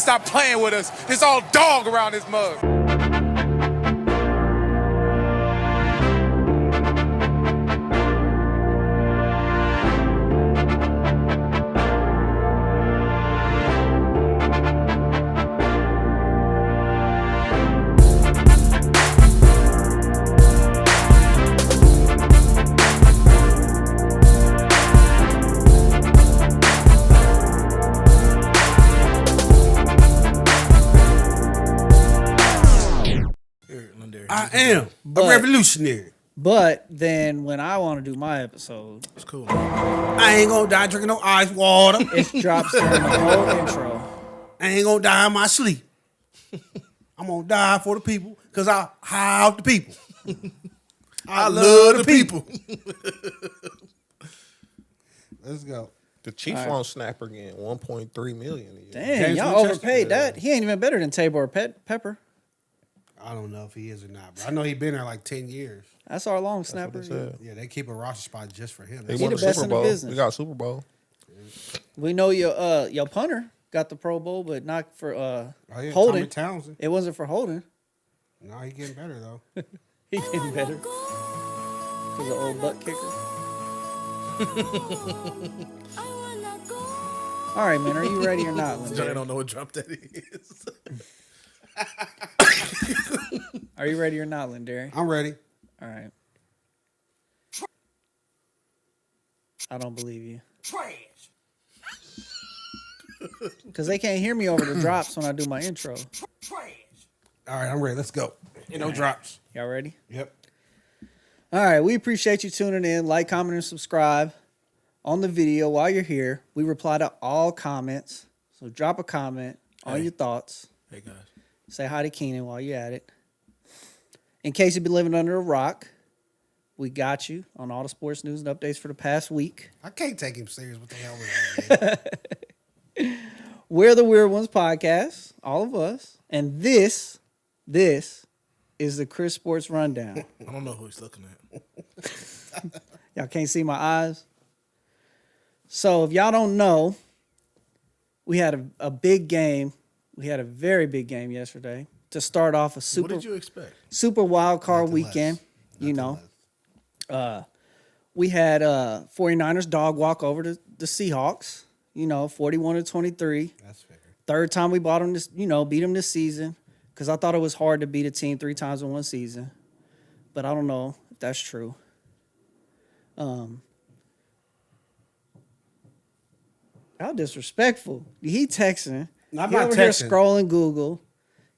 Stop playing with us. It's all dog around this mug. I am a revolutionary. But then when I want to do my episode, It's cool. I ain't gonna die drinking no ice water. it drops during the whole intro. I ain't gonna die in my sleep. I'm gonna die for the people because I have the people. I love the people. Let's go. The Chiefs won't snap again. 1.3 million. a year. Damn, James y'all Winchester? overpaid that. He ain't even better than Tabor Pepper. I don't know if he is or not, but I know he's been there like 10 years. That's our long That's what snapper. they said. Yeah, they keep a roster spot just for him. They He won the the best Super in the Bowl. business. We got Super Bowl. We know your punter got the Pro Bowl, but not for Tommy Holden. Townsend. It wasn't for Holden. No, he's getting better, though. He getting better. Because the old butt kicker. All right, man. Are you ready or not, Johnny Linda? don't know what drop that is. Are you ready or not, Lindari? I'm ready. All right. I don't believe you. Trash. Because they can't hear me over the drops when I do my intro. All right, I'm ready. Let's go. No drops. Y'all ready? Yep. All right. We appreciate you tuning in. Like, comment, and subscribe on the video while you're here. We reply to all comments. So drop a comment on your thoughts. Hey, guys. Say hi to Keenan while you're at it. In case you've been living under a rock, we got you on all the sports news and updates for the past week. I can't take him serious. What the hell was that? We're the Weird Ones podcast, all of us. And this is the Chris Sports Rundown. I don't know who he's looking at. Y'all can't see my eyes. So if y'all don't know, we had a big game. We had a very big game yesterday to start off a What did you expect? super wild card Nothing weekend. less. You Nothing know, less. we had 49ers dog walk over to the Seahawks, 41-23. That's fair. Third time we bought them this, beat them this season because I thought it was hard to beat a team 3 times in one season. But I don't know if that's true. How disrespectful. He texting. No, I'm He not over here texting. scrolling Google.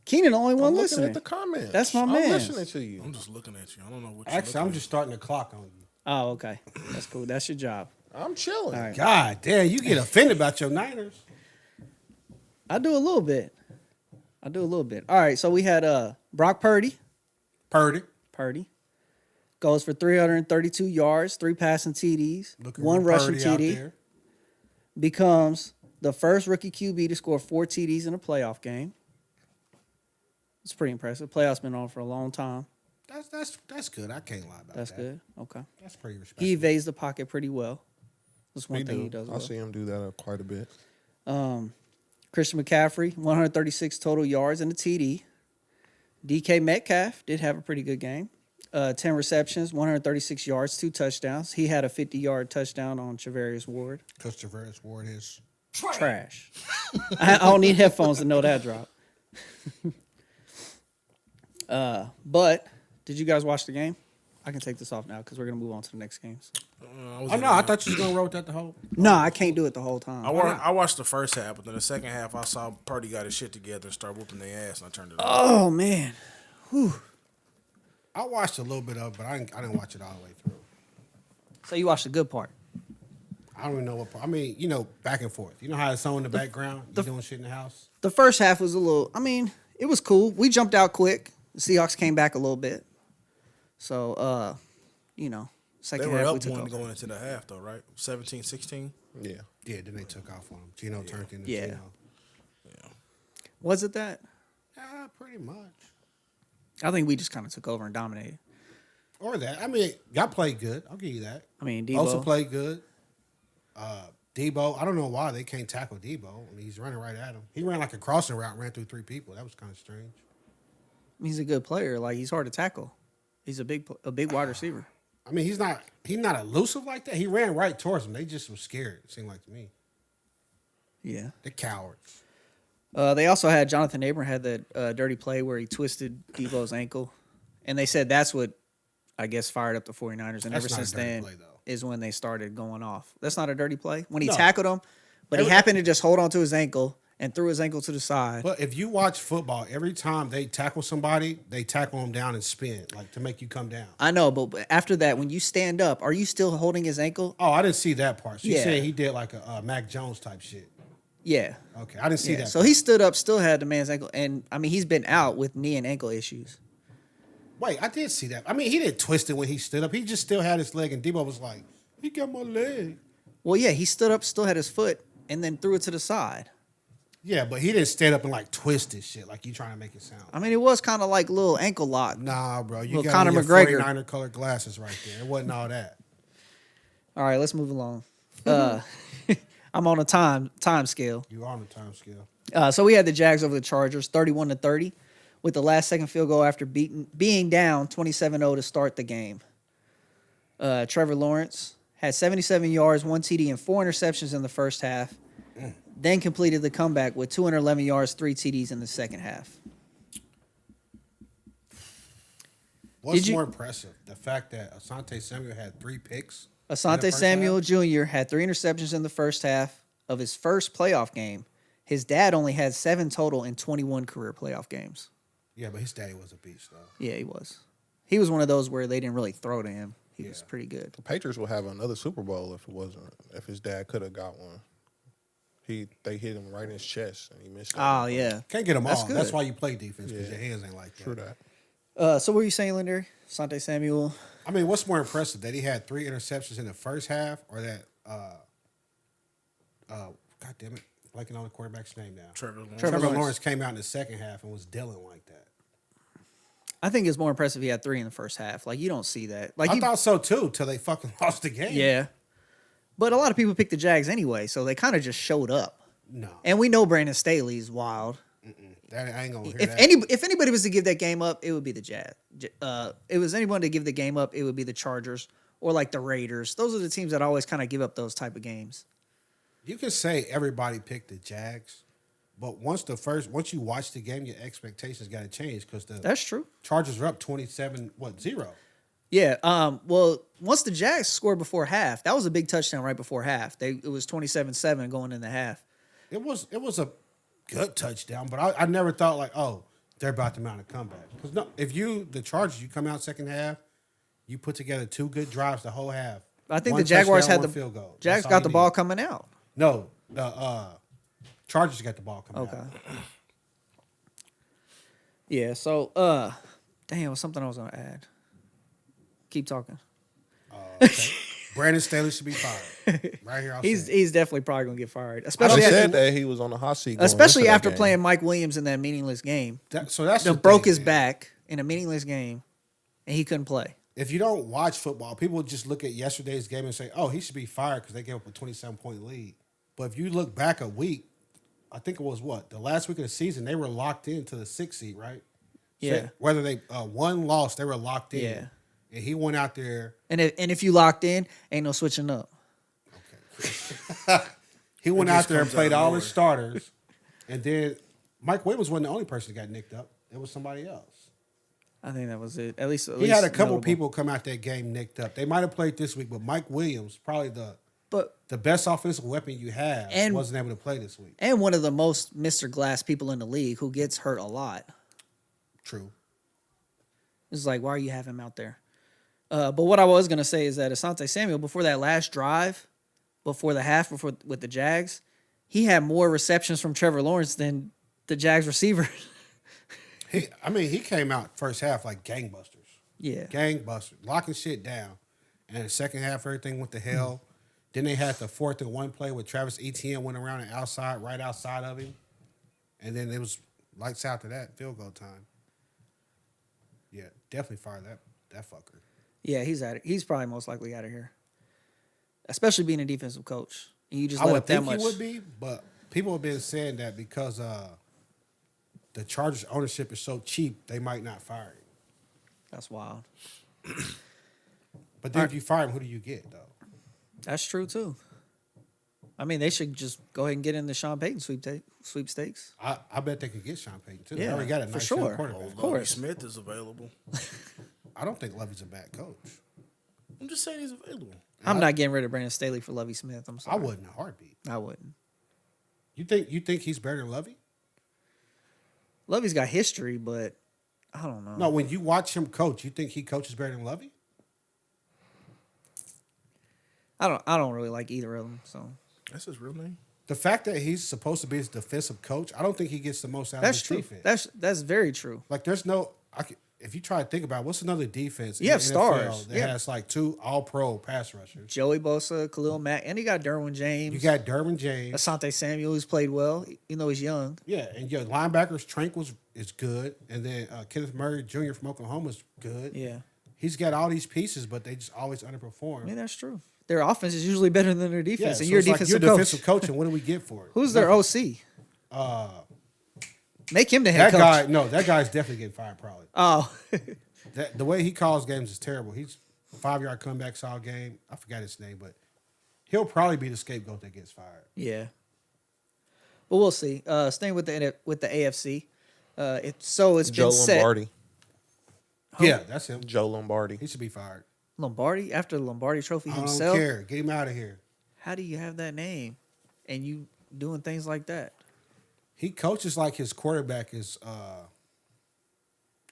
Keenan the only one I'm looking listening. at the comments. That's my I'm man. listening to you. I'm just looking at you. I don't know what Actually, I'm just starting the clock on you. Oh, okay. That's cool. That's your job. I'm chilling. All right. God damn, you get offended about your Niners. I do a little bit. All right, so we had Brock Purdy goes for 332 yards, 3 passing TDs, Looking 1 real rushing Purdy out TD. there. Becomes the first rookie QB to score 4 TDs in a playoff game. It's pretty impressive. Playoffs been on for a long time. That's good. I can't lie about That's that. good. Okay. That's pretty respectful. He evades the pocket pretty well. That's one He thing do. he does I well. see him do that quite a bit. Christian McCaffrey, 136 total yards and a TD. DK Metcalf did have a pretty good game. 10 receptions, 136 yards, 2 touchdowns. He had a 50-yard touchdown on Charvarius Ward. Because Travaris Ward is Trash. I don't need headphones to know that drop. But did you guys watch the game? I can take this off now because we're going to move on to the next games. Oh, no, I thought you was going to roll with that the whole. No, I can't do it the whole time. I watched the first half, but then the second half, I saw Purdy got his shit together and started whooping their ass, and I turned it off. Oh, man. I watched a little bit of it, but I didn't watch it all the way through. So you watched the good part. I don't even know what part. I mean, back and forth. You know how it's on in the background? You doing shit in the house? The first half was it was cool. We jumped out quick. The Seahawks came back a little bit. So, second They were half we up took one over. going into the half, though, right? 17-16? Yeah. Yeah, then they took off on him. Gino turned into Yeah. Gino. Was it that? Yeah, pretty much. I think we just kind of took over and dominated. Or that. I mean, y'all played good. I'll give you that. I mean, Also Debo. played good. Debo, I don't know why they can't tackle Debo. I mean, he's running right at him. He ran like a crossing route, ran through 3 people. That was kind of strange. He's a good player. Like, he's hard to tackle. He's a big wide receiver. I mean, he's not elusive like that. He ran right towards them. They just were scared, it seemed like to me. Yeah. They're cowards. They also had Jonathan Abram had that dirty play where he twisted Debo's ankle. And they said that's what, I guess, fired up the 49ers. And That's ever not a since dirty then play, though. is when they started going off. That's not a dirty play? When he No. tackled him, but he happened to just hold on to his ankle and threw his ankle to the side. But if you watch football, every time they tackle somebody, they tackle them down and spin, like to make you come down. I know, but after that, when you stand up, are you still holding his ankle? Oh, I didn't see that part. So you Yeah. said he did like a Mac Jones type shit. Yeah. Okay, I didn't see that. So part. he stood up, still had the man's ankle. And, I mean, he's been out with knee and ankle issues. Wait, I did see that. I mean, he didn't twist it when he stood up. He just still had his leg, and Debo was like, he got my leg. Well, yeah, he stood up, still had his foot, and then threw it to the side. Yeah, but he didn't stand up and like twist this shit like you trying to make it sound. I mean, it was kind of like a little ankle lock. Nah, bro. You Well, got Conor on your McGregor. 49er colored glasses right there. It wasn't all that. All right, let's move along. I'm on a time scale. You are on the time scale. So we had the Jags over the Chargers, 31-30, with the last-second field goal after being down 27-0 to start the game. Trevor Lawrence had 77 yards, 1 TD, and 4 interceptions in the first half. Then completed the comeback with 211 yards, 3 TDs in the second half. What's more impressive? The fact that Asante Samuel had 3 picks? in the Asante first Samuel half? Jr. had 3 interceptions in the first half of his first playoff game. His dad only had 7 total in 21 career playoff games. Yeah, but his daddy was a beast, though. Yeah, he was. He was one of those where they didn't really throw to him. He was Yeah. pretty good. The Patriots will have another Super Bowl if his dad could have got one. They hit him right in his chest and he missed. Oh, yeah. Can't get them That's all. good. That's why you play defense, because Yeah. your hands ain't like that. True that. So what were you saying, Linder? Asante Samuel. I mean, what's more impressive, that he had 3 interceptions in the first half, or that, God damn it, blanking on the quarterback's name now. Trevor Lawrence. Trevor Lawrence. Lawrence came out in the second half and was dealing like that. I think it's more impressive he had 3 in the first half. Like, you don't see that. Like, I thought so too, till they fucking lost the game. yeah. But a lot of people picked the Jags anyway, so they kind of just showed up. No, And we know Brandon Staley's wild. that I ain't gonna hear If that. if anybody was to give that game up, it would be the Jags. It was anyone to give the game up, it would be the Chargers or like the Raiders. Those are the teams that always kind of give up those type of games. You can say everybody picked the Jags, but once you watch the game, your expectations got to change, because the That's true. Chargers are up 27-0. Yeah. Well, once the Jags scored before half, that was a big touchdown right before half. It was 27-7 going in the half. It was a good touchdown, but I never thought like, oh, they're about to mount a comeback. Because no, if the Chargers, you come out second half, you put together 2 good drives the whole half. I think One the Jaguars touchdown, had one field goal. Jags That's all got you the need. ball coming out. No, the Chargers got the ball coming Okay. out. Yeah. So, damn, it was something I was gonna add. Keep talking. Okay. Brandon Staley should be fired. Right here, He's definitely probably gonna get fired, They especially said that he was on the hot seat. going especially into that after game. playing Mike Williams in that meaningless game. So that's They the broke thing, his man. back in a meaningless game, and he couldn't play. If you don't watch football, people just look at yesterday's game and say, oh, he should be fired because they gave up a 27-point lead. But if you look back a week, I think it was the last week of the season, they were locked into the 6th seed, right? Yeah. So whether they won, lost, they were locked in. Yeah. And he went out there. And if you locked in, ain't no switching up. He went It out just there and comes played out of all his nowhere. starters. And then Mike Williams wasn't the only person that got nicked up. It was somebody else. I think that was it. At least He had a couple notable. people come out that game nicked up. They might have played this week, but Mike Williams, probably But the best offensive weapon you have, And- wasn't able to play this week. and one of the most Mr. Glass people in the league who gets hurt a lot. True. It's like, why are you having him out there? But what I was gonna say is that Asante Samuel, before that last drive, before the half, with the Jags, he had more receptions from Trevor Lawrence than the Jags receiver. He came out first half like gangbusters. Yeah. Gangbusters. Locking shit down. And the second half, everything went to hell. Then they had the 4th and 1 play where Travis Etienne went around and right outside of him. And then it was lights out to that, field goal time. Yeah, definitely fire that fucker. Yeah, he's out. He's probably most likely out of here. Especially being a defensive coach. And you just I let would up that think much. he would be, but people have been saying that because the Chargers ownership is so cheap, they might not fire him. That's wild. But then if you fire him, who do you get though? That's true too. I mean, they should just go ahead and get in the Sean Payton sweepstakes. I bet they could get Sean Payton too. They Yeah, already got a for nice sure. young quarterback. Of course. Lovie Smith is available. I don't think Lovey's a bad coach. I'm just saying he's available. I'm not getting rid of Brandon Staley for Lovie Smith. I'm I sorry. wouldn't in a heartbeat. I wouldn't. You think he's better than Lovey? Lovey's got history, but I don't know. No, when you watch him coach, you think he coaches better than Lovey? I don't really like either of them. So That's his real name. The fact that he's supposed to be his defensive coach, I don't think he gets the most out that's of true. his defense. That's very true. Like, there's no. If you try to think about it, what's another defense You have in the NFL stars. that Yeah. has like 2 All-Pro pass rushers? Joey Bosa, Khalil Mack, and you got Derwin James. You got Derwin James. Asante Samuel, who's played well, even though he's young. Yeah, and your linebackers, Trank is good, and then Kenneth Murray Jr. from Oklahoma is good. Yeah. He's got all these pieces, but they just always underperform. I mean, that's true. Their offense is usually better than their defense, so and you're a it's like, defensive you're coach. defensive coach, and what do we get for it? Who's their OC? Make him the head That coach. that guy's definitely getting fired probably. Oh, The way he calls games is terrible. He's 5-yard comebacks all game. I forgot his name, but he'll probably be the scapegoat that gets fired. yeah. But we'll see. Staying with the AFC, it's Joe been set. Lombardi. Yeah, that's him. Joe Lombardi. He should be fired. Lombardi after the Lombardi Trophy I himself. don't care. Get him out of here. How do you have that name and you doing things like that? He coaches like his quarterback is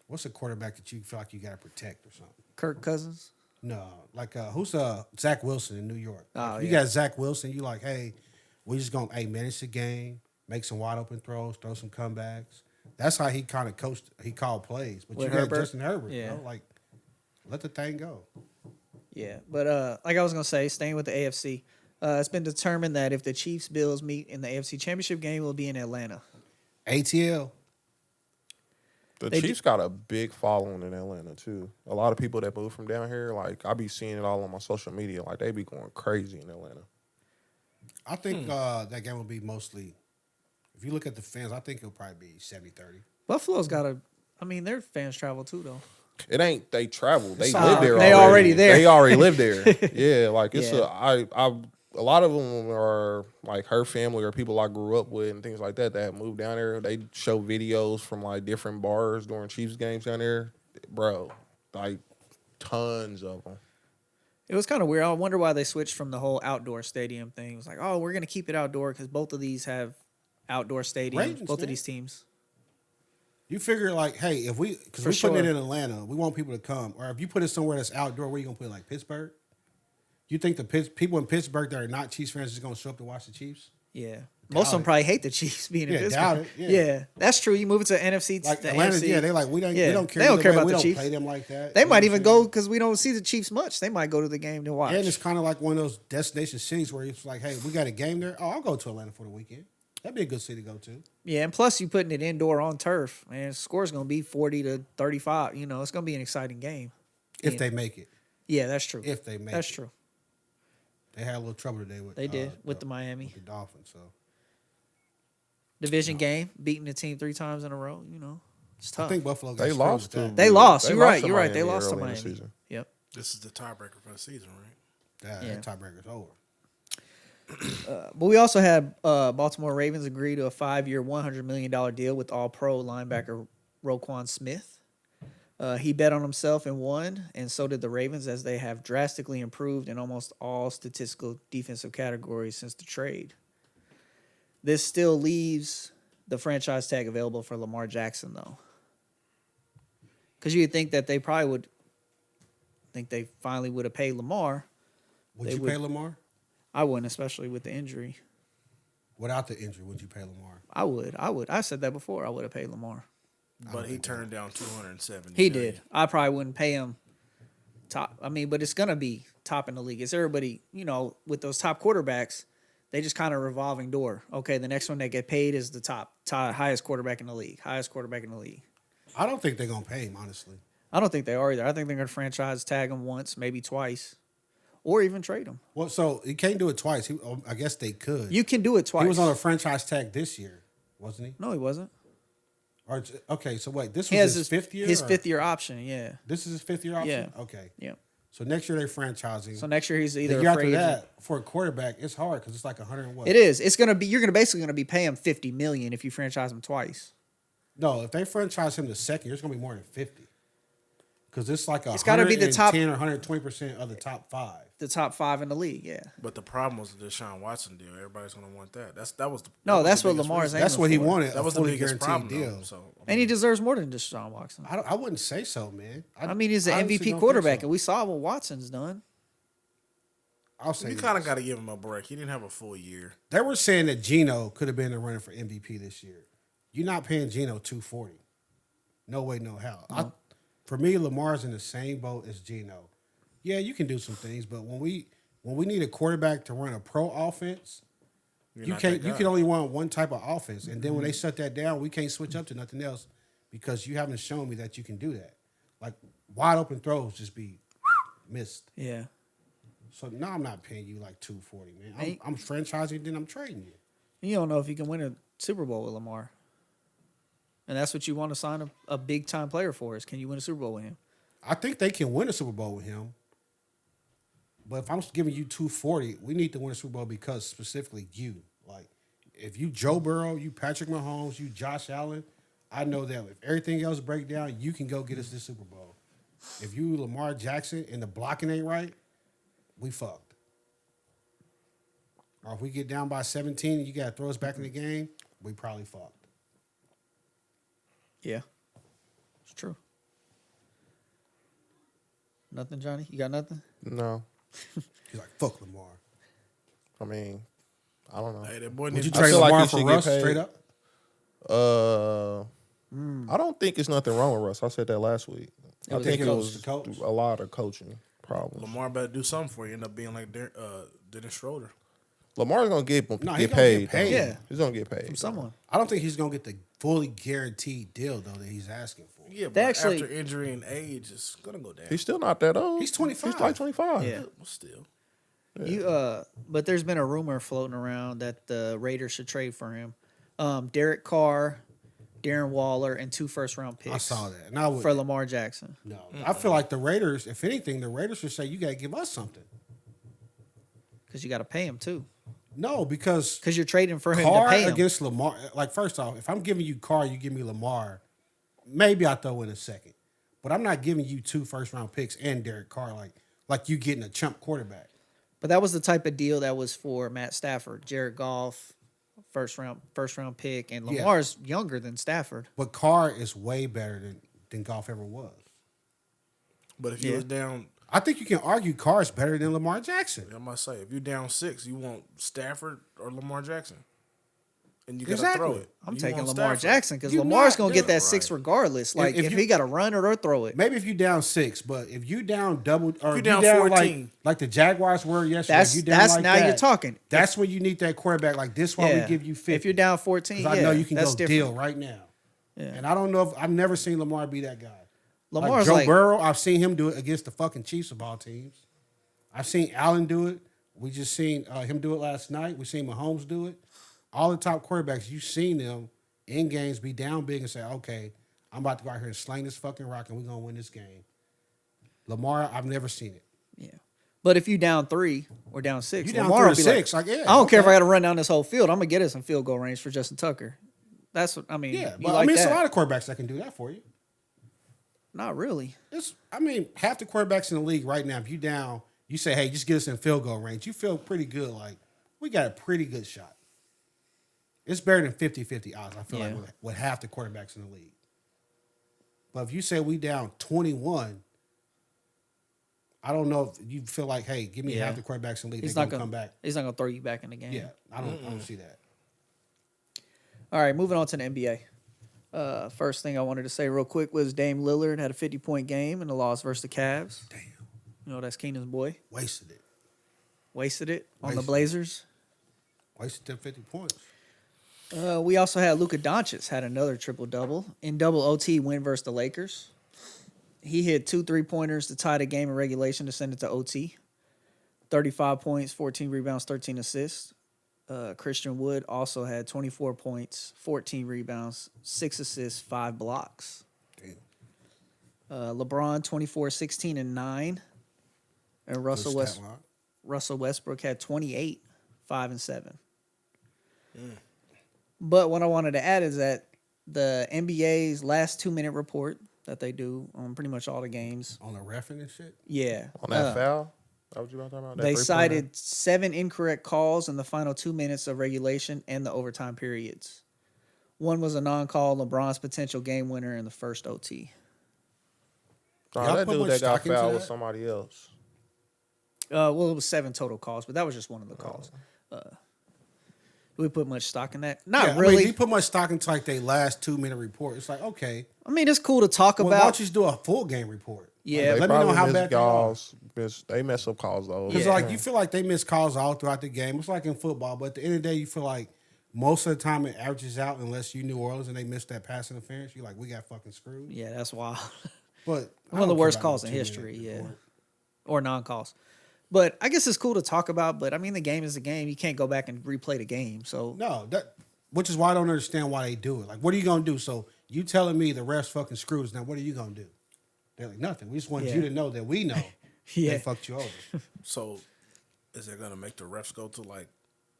what's a quarterback that you feel like you got to protect or something? Kirk Cousins. No, like who's Zach Wilson in New York? Oh, You yeah. got Zach Wilson. You like, hey, we're just gonna manage the game, make some wide open throws, throw some comebacks. That's how he kind of coached. He called plays. But With you got Herbert? Justin Herbert. Yeah. Like, let the thing go. Yeah, but like I was gonna say, staying with the AFC, it's been determined that if the Chiefs Bills meet in the AFC Championship game, it will be in Atlanta. ATL. The They Chiefs got a big following in Atlanta too. A lot of people that move from down here, like I be seeing it all on my social media, like they be going crazy in Atlanta. I think that game will be mostly. If you look at the fans, I think it'll probably be 70-30. Buffalo's got their fans travel too, though. It ain't they travel. They all live there. They already there. They already live there. Yeah, like it's Yeah. a lot of them are like her family or people I grew up with and things like that that moved down there. They show videos from like different bars during Chiefs games down there, bro. Like tons of them. It was kind of weird. I wonder why they switched from the whole outdoor stadium thing. It was like, oh, we're gonna keep it outdoor because both of these have outdoor stadiums. Ravens, both of man. these teams. You figure like, hey, if we because For we putting it sure. in Atlanta, we want people to come. Or if you put it somewhere that's outdoor, where you gonna put it, like Pittsburgh? You think the people in Pittsburgh that are not Chiefs fans is just gonna show up to watch the Chiefs? Yeah, most of them it. probably hate the Chiefs being in Yeah, Pittsburgh. doubt it, yeah. That's true. You move it to NFC, Like the Atlanta, AFC. yeah, they like we don't Yeah, don't care. they don't either care way. about we the don't Chiefs. play them like that. They You know might what even I'm go saying? because we don't see the Chiefs much. They might go to the game to watch. And it's kind of like one of those destination cities where it's like, hey, we got a game there. Oh, I'll go to Atlanta for the weekend. That'd be a good city to go to. Yeah, and plus you putting it indoor on turf, man. The score's gonna be 40-35. You know, it's gonna be an exciting game. If they make it. Yeah, that's true. If they make That's it. true. They had a little trouble today with They did with the Miami with the Dolphins. So division game, beating the team 3 times in a row. You know, it's tough. I think Buffalo got They screwed lost with to that. They lost. They You're right. to You're right. They Miami lost to early in the Miami. season. Yep. This is the tiebreaker for the season, right? Yeah. That tiebreaker's over. But we also had Baltimore Ravens agree to a 5-year, $100 million deal with All-Pro linebacker Roquan Smith. He bet on himself and won, and so did the Ravens, as they have drastically improved in almost all statistical defensive categories since the trade. This still leaves the franchise tag available for Lamar Jackson, though. Because you'd think that they probably would think they finally would have paid Lamar. Would They you would- pay Lamar? I wouldn't, especially with the injury. Without the injury, would you pay Lamar? I would. I said that before. I would have paid Lamar. But he turned down 270. He did. I probably wouldn't pay him top. I mean, but it's going to be top in the league. It's everybody, you know, with those top quarterbacks, they just kind of revolving door. Okay, the next one that get paid is the top highest quarterback in the league. Highest quarterback in the league. I don't think they're gonna pay him, honestly. I don't think they are either. I think they're going to franchise tag him once, maybe twice. or even trade him. Well, so he can't do it twice. I guess they could. You can do it twice. He was on a franchise tag this year, wasn't he? No, he wasn't. Or okay, so wait, this He was has his fifth year. His or- 5th-year option. Yeah. This is his 5th-year option. Yeah. Okay. Yeah. So next year they're franchising. So next year he's the either year a after free agent. that for a quarterback, it's hard because it's like 100 and what? It is. It's gonna be. You're gonna basically gonna be paying $50 million if you franchise him twice. No, if they franchise him the second year, it's gonna be more than 50. Because it's like It's gotta be the top- 10 or 120% of the top 5. The top 5 in the league. Yeah. But the problem was the Deshaun Watson deal. Everybody's gonna want that. That was the No, that was that's the what biggest Lamar's reason. aiming That's what he for. wanted. That was a the fully biggest guaranteed problem. deal. Though, so And he deserves more than Deshaun Watson. I wouldn't say so, man. I mean, he's an honestly MVP don't think quarterback, so. and we saw what Watson's done. I'll say you this. kind of got to give him a break. He didn't have a full year. They were saying that Geno could have been the runner for MVP this year. You're not paying Geno $240. No way, no how. For me, Lamar's in the same boat as Geno. Yeah, you can do some things, but when we need a quarterback to run a pro offense, You're you not can't. that You guy. can only run one type of offense, and then when they shut that down, we can't switch up to nothing else because you haven't shown me that you can do that. Like wide open throws just be missed. Yeah. So now I'm not paying you like $240, man. Hey. I'm franchising, then I'm trading you. You don't know if you can win a Super Bowl with Lamar. And that's what you want to sign a big-time player for is can you win a Super Bowl with him? I think they can win a Super Bowl with him. But if I'm giving you $240, we need to win a Super Bowl because specifically you. Like, if you Joe Burrow, you Patrick Mahomes, you Josh Allen, I know that if everything else break down, you can go get us this Super Bowl. If you Lamar Jackson and the blocking ain't right, we fucked. Or if we get down by 17 and you got to throw us back in the game, we probably fucked. Yeah. It's true. Nothing, Johnny? You got nothing? No, He's like, fuck Lamar. I mean, I don't know. Hey, that boy Would needs you to I trade feel like Lamar he for should get Russ paid. straight up? I don't think it's nothing wrong with Russ. I said that last week. I was think the it coach, was the coach. a lot of coaching problems. Lamar better do something for you. End up being like Dennis Schroeder. Lamar's gonna get No, he gonna get get paid. paid. though. Yeah. He's gonna get paid From someone. I don't think he's going to get the fully guaranteed deal, though, that he's asking for. Yeah, but They actually- after injury and age, it's gonna go down. He's still not that old. He's 25. He's like 25. Yeah. Well, still. But there's been a rumor floating around that the Raiders should trade for him. Derek Carr, Darren Waller, and 2 first-round picks. I saw that. And I would, For Lamar Jackson. no. I feel like the Raiders, if anything, the Raiders should say, you got to give us something. Because you got to pay him, too. No, because Because you're trading for him Carr to pay him. against Lamar, like, first off, if I'm giving you Carr, you give me Lamar, maybe I throw in a second. But I'm not giving you 2 first-round picks and Derek Carr like you getting a chump quarterback. But that was the type of deal that was for Matt Stafford. Jared Goff, first round pick, and Yeah. Lamar's younger than Stafford. But Carr is way better than Goff ever was. But if you Yeah. was down, I think you can argue Carr is better than Lamar Jackson. I must say, if you're down 6, you want Stafford or Lamar Jackson, and you gotta Exactly. throw it. I'm You taking want Lamar Stafford. Jackson because You Lamar's not going to get doing that it 6 regardless. Like, if if you- he got to run it or throw it. Maybe if you down 6, but if you down double or you if down you down 14. like the Jaguars were yesterday, That's- you down that's like now that, you're talking. That's when you need that quarterback. Like this one, Yeah. we give you 50. If you're down 14, 'Cause I know you can that's go different. deal right now. Yeah. And I don't know if I've never seen Lamar be that guy. Lamar's Joe like, Burrow, I've seen him do it against the fucking Chiefs of all teams. I've seen Allen do it. We just seen him do it last night. We seen Mahomes do it. All the top quarterbacks, you've seen them in games be down big and say, okay, I'm about to go out here and sling this fucking rock and we're going to win this game. Lamar, I've never seen it. yeah. But if you down 3 or down 6, You down Lamar 3 will or be 6. like, Like, yeah, I don't care if okay. I got to run down this whole field. I'm going to get us in field goal range for Justin Tucker. That's what I mean. Yeah, you but like it's that. a lot of quarterbacks that can do that for you. Not really. Half the quarterbacks in the league right now, if you down, you say, hey, just get us in field goal range. You feel pretty good. Like, we got a pretty good shot. It's better than 50-50 odds, I feel Yeah. like, with half the quarterbacks in the league. But if you say we down 21, I don't know if you feel like, hey, give me Yeah. half the quarterbacks in the league. He's They're not going to gonna come back. He's not gonna throw you back in the game. Yeah, I don't see that. All right, moving on to the NBA. First thing I wanted to say real quick was Dame Lillard had a 50-point game in the loss versus the Cavs. Damn, You know, that's Keenan's boy. wasted it. Wasted it on the Wasted. Blazers. Wasted them 50 points. We also had Luka Doncic had another triple-double. In double OT win versus the Lakers. He hit 2 3-pointers to tie the game in regulation to send it to OT. 35 points, 14 rebounds, 13 assists. Christian Wood also had 24 points, 14 rebounds, 6 assists, 5 blocks. LeBron, 24, 16, and 9. And Russell Westbrook had 28, 5, and 7. But what I wanted to add is that the NBA's last 2-minute report that they do on pretty much all the games. On the reffing and shit? Yeah. On that foul? That what you about to talk about? They cited 7 incorrect calls in the final 2 minutes of regulation and the overtime periods. One was a non-call, LeBron's potential game winner in the first OT. Nah, that dude that got fouled was somebody else. Well, it was 7 total calls, but that was just one of the calls. Do we put much stock in that? Not really. I mean, you put much stock into like their last 2-minute report. It's like, okay. I mean, it's cool to talk about. Why don't you just do a full game report? Yeah. Like, let me know how bad they mess up calls though. Because like you feel like they miss calls all throughout the game. It's like in football, but at the end of the day, you feel like most of the time it averages out unless you New Orleans and they missed that pass interference. You're like, we got fucking screwed. Yeah, that's wild. But one of the worst calls in history, yeah. Or non-calls. But I guess it's cool to talk about, but I mean, the game is the game. You can't go back and replay the game. So no, which is why I don't understand why they do it. Like, what are you gonna do? So you telling me the refs fucking screws? Now, what are you gonna do? They're like, nothing. We just want you to know that we know they fucked you over. So, is it gonna make the refs go to like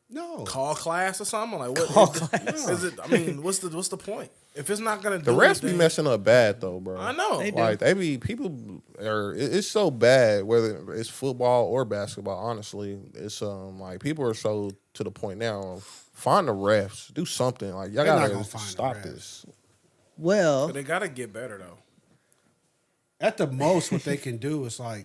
no call class or something? Like what? Call class. Is it? I mean, what's the point? If it's not gonna do the refs anything, be messing up bad though, bro. I know. They be people are. It's so bad whether it's football or basketball. Honestly, it's like people are so to the point now. Find the refs, do something. Like y'all gotta stop this. Well, but they gotta get better though. At the most, what they can do is like,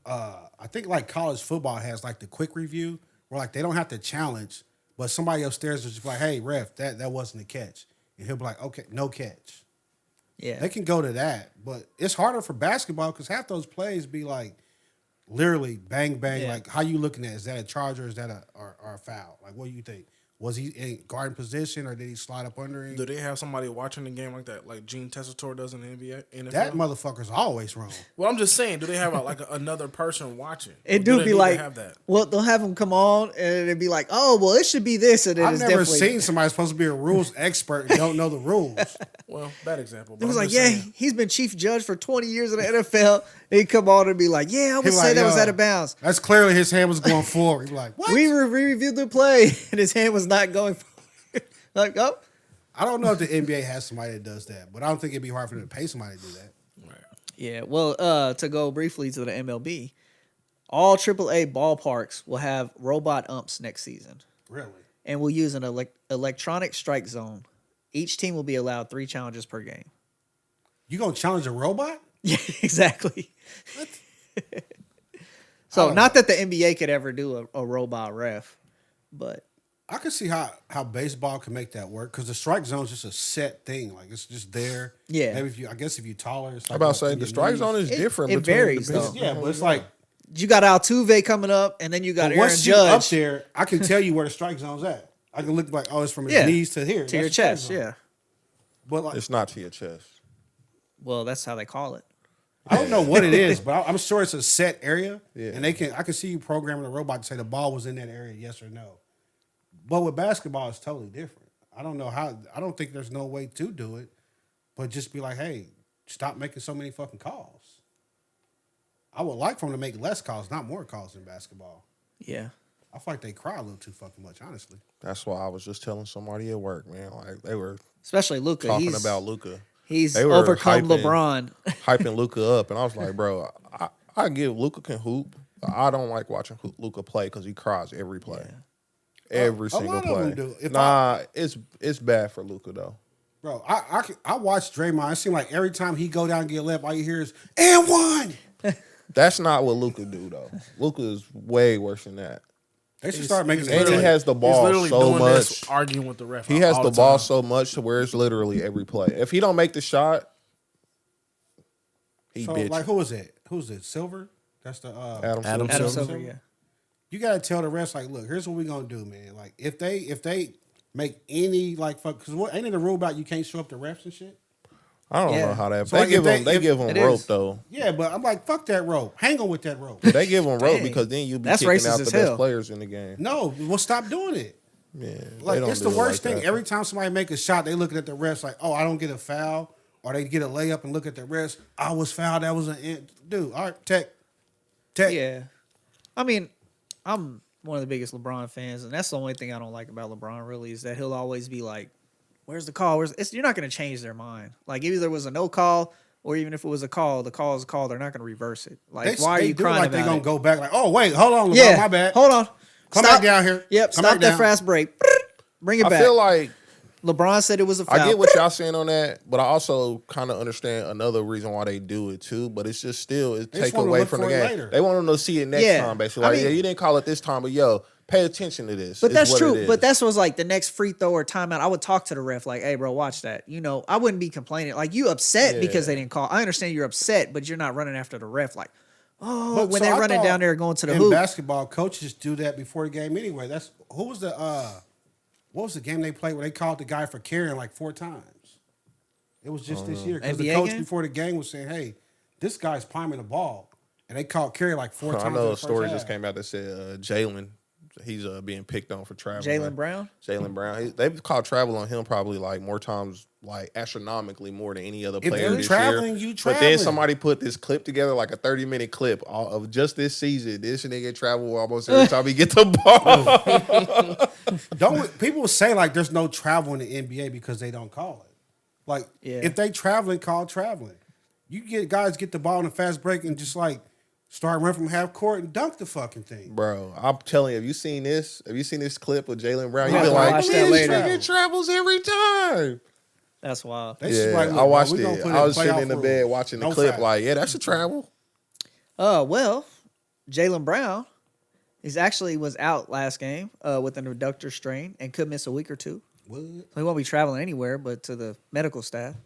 I think like college football has like the quick review where like they don't have to challenge, but somebody upstairs is just like, hey, ref, that wasn't a catch. And he'll be like, okay, no catch. yeah. They can go to that, but it's harder for basketball because half those plays be like literally bang, bang. Yeah. Like, how you looking at it? Is that a charge or is that or a foul? Like, what do you think? Was he in guard position or did he slide up under him? Do they have somebody watching the game like that, like Gene Tessitore does in the NBA? NFL? That motherfucker's always wrong. Well, I'm just saying, do they have another person watching? It do be like, have that? well, they'll have them come on and it'd be like, oh, well, it should be this. And then I've it's never definitely seen somebody supposed to be a rules expert and don't know the rules. Well, bad example. It was like, yeah, he's been chief judge for 20 years in the NFL. And he'd come on and be like, yeah, I would say that was out of bounds. That's clearly his hand was going forward. He's like, what? We reviewed the play and his hand was not going forward. Like, oh. I don't know if the NBA has somebody that does that, but I don't think it'd be hard for them to pay somebody to do that. Right. Yeah, well, to go briefly to the MLB, all AAA ballparks will have robot umps next season. Really? And we'll use an electronic strike zone. Each team will be allowed 3 challenges per game. You gonna challenge a robot? Yeah, exactly. So, not that the NBA could ever do a robot ref, but I can see how baseball can make that work because the strike zone is just a set thing. Like it's just there. Yeah. Maybe if you taller, it's like I'm about to say the strike zone is different. It between varies, the though. Yeah, but it's like you got Altuve coming up, and then you got Aaron once you Judge up there, I can tell you where the strike zone's at. I can look like, oh, it's from his knees to here, to your chest. Yeah. But like, It's not to your chest. Well, that's how they call it. I don't know what it is, but I'm sure it's a set area. Yeah. And I can see you programming a robot to say the ball was in that area, yes or no. But with basketball, it's totally different. I don't know how. I don't think there's no way to do it, but just be like, hey, stop making so many fucking calls. I would like for them to make less calls, not more calls in basketball. Yeah. I feel like they cry a little too fucking much, honestly. That's why I was just telling somebody at work, man. Like they were Especially Luka. talking about Luka. He's They were overcome hyping- LeBron. hyping Luka up, and I was like, bro, I give Luka can hoop. But I don't like watching Luka play because he cries every play, every A single lot of play. them do. It's bad for Luka though. Bro, I watch Draymond. It seems like every time he go down and get left, all you hear is, and one. That's not what Luka do though. Luka is way worse than that. They should start making And he has the He's ball literally so doing much. this, arguing with the ref. He has all the ball time. so much to where it's literally every play. If he don't make the shot, he So, bitch. like, who is it? Who's it? Silver? That's the Adam Adam Silver. Silver, yeah. You gotta tell the refs, like, look, here's what we gonna do, man. Like, if they make any like fuck, because what ain't it a rule about you can't show up to refs and shit? I don't Yeah. know how that. So, They like, give if them. they- They if- give them It rope is. though. Yeah, but I'm like, fuck that rope. Hang on with that rope. They give them rope Dang. because then you be That's kicking racist out the as best hell. players in the game. No, well, stop doing it. Yeah, Like, they don't it's do the it worst like thing. that. Every time somebody make a shot, they looking at the refs like, oh, I don't get a foul. Or they get a layup and look at the refs. I was fouled. That was an end. Dude, all right, tech. Yeah. I mean, I'm one of the biggest LeBron fans, and that's the only thing I don't like about LeBron really is that he'll always be like, where's the call? You're not going to change their mind. Like, either there was a no call or even if it was a call, the call is a call. They're not going to reverse it. Like, why are you do crying like about they gonna it? go back like, oh, wait, hold on, LeBron, Yeah. my bad. Hold on. Come Stop. back down here. Yep. Come Stop back that down. fast break. Bring it I back. feel like LeBron said it was a foul. I get what y'all saying on that, but I also kind of understand another reason why they do it too. But it's just still it They take just wanna away look from the for it game. later. They want them to see it next Yeah. time, basically. I Like, mean- yeah, you didn't call it this time, but yo, pay attention to this. But is that's what true. it is. But that's was like the next free throw or timeout. I would talk to the ref like, "Hey, bro, watch that." You know, I wouldn't be complaining. Like, you upset because they didn't call. I understand you're upset, but you're not running after the ref like, oh, But when so they're I running thought down there going to the in hoop. basketball, coaches do that before the game anyway. That's who was the what was the game they played where they called the guy for carrying like 4 times? It was just this year because the NBA coach game? before the game was saying, "Hey, this guy's palming the ball," and they called carry like 4 times. I in know the a story first just half. came out that said Jaylen, he's being picked on for travel. Jaylen Brown. Jaylen Brown. They've called travel on him probably like more times, like astronomically more than any other If player you're this traveling, year. you But then traveling. somebody put this clip together, like a 30-minute clip of just this season. This nigga travel almost every time he get the ball. Don't people say like there's no travel in the NBA because they don't call it. Like Yeah. if they traveling, call traveling. You get guys get the ball in a fast break and just like start running from half court and dunk the fucking thing. Bro, I'm telling you, have you seen this? Have you seen this clip of Jaylen Brown? I'm You've gonna been like, watch that man, this later. nigga travels every time. That's wild. They just Yeah, like, look, I bro, watched we gonna it. put I was playoff sitting in the bed rules. watching the No clip foul. like, yeah, that's a travel. Well, Jaylen Brown is actually was out last game with an adductor strain and could miss a week or two. What? So he won't be traveling anywhere but to the medical staff.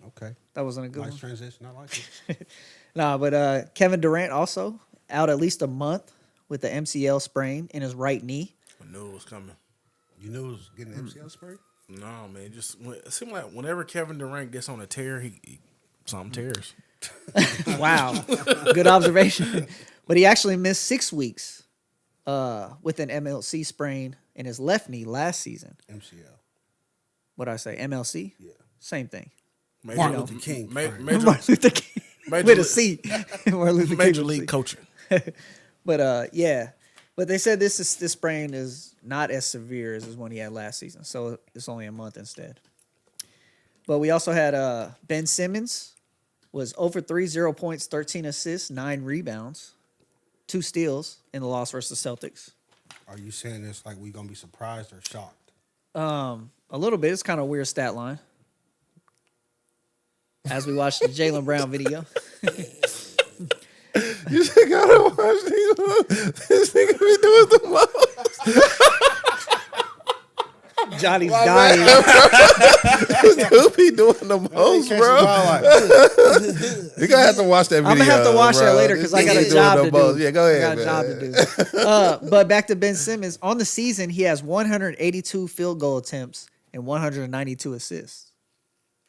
Okay. That wasn't a good Nice one. transition. I like it. Nah, but Kevin Durant also out at least a month with the MCL sprain in his right knee. I knew it was coming. You knew it was getting MCL spray? No, man. It seemed like whenever Kevin Durant gets on a tear, he something tears. Wow. Good observation. But he actually missed 6 weeks with an MLC sprain in his left knee last season. MCL. What did I say? MLC? Yeah. Same thing. Major, Martin Luther King. Major, Martin Luther King. Major With a League- C. Martin Luther King Major with a C. League coaching. But yeah. But they said this sprain is not as severe as when he had last season. So it's only a month instead. But we also had Ben Simmons was over 3, 0 points, 13 assists, 9 rebounds, 2 steals in the loss versus Celtics. Are you saying this like we gonna be surprised or shocked? A little bit. It's kind of a weird stat line. As we watch the Jaylen Brown video. You just gotta watch these. This nigga be doing the most. Johnny's dying. Who be doing the most, bro? You gonna have to watch that video. I'm gonna have to watch that bro. later because This I got nigga a doing job the to most. do. Yeah, go ahead. I got a job to do. But back to Ben Simmons. On the season, he has 182 field goal attempts and 192 assists.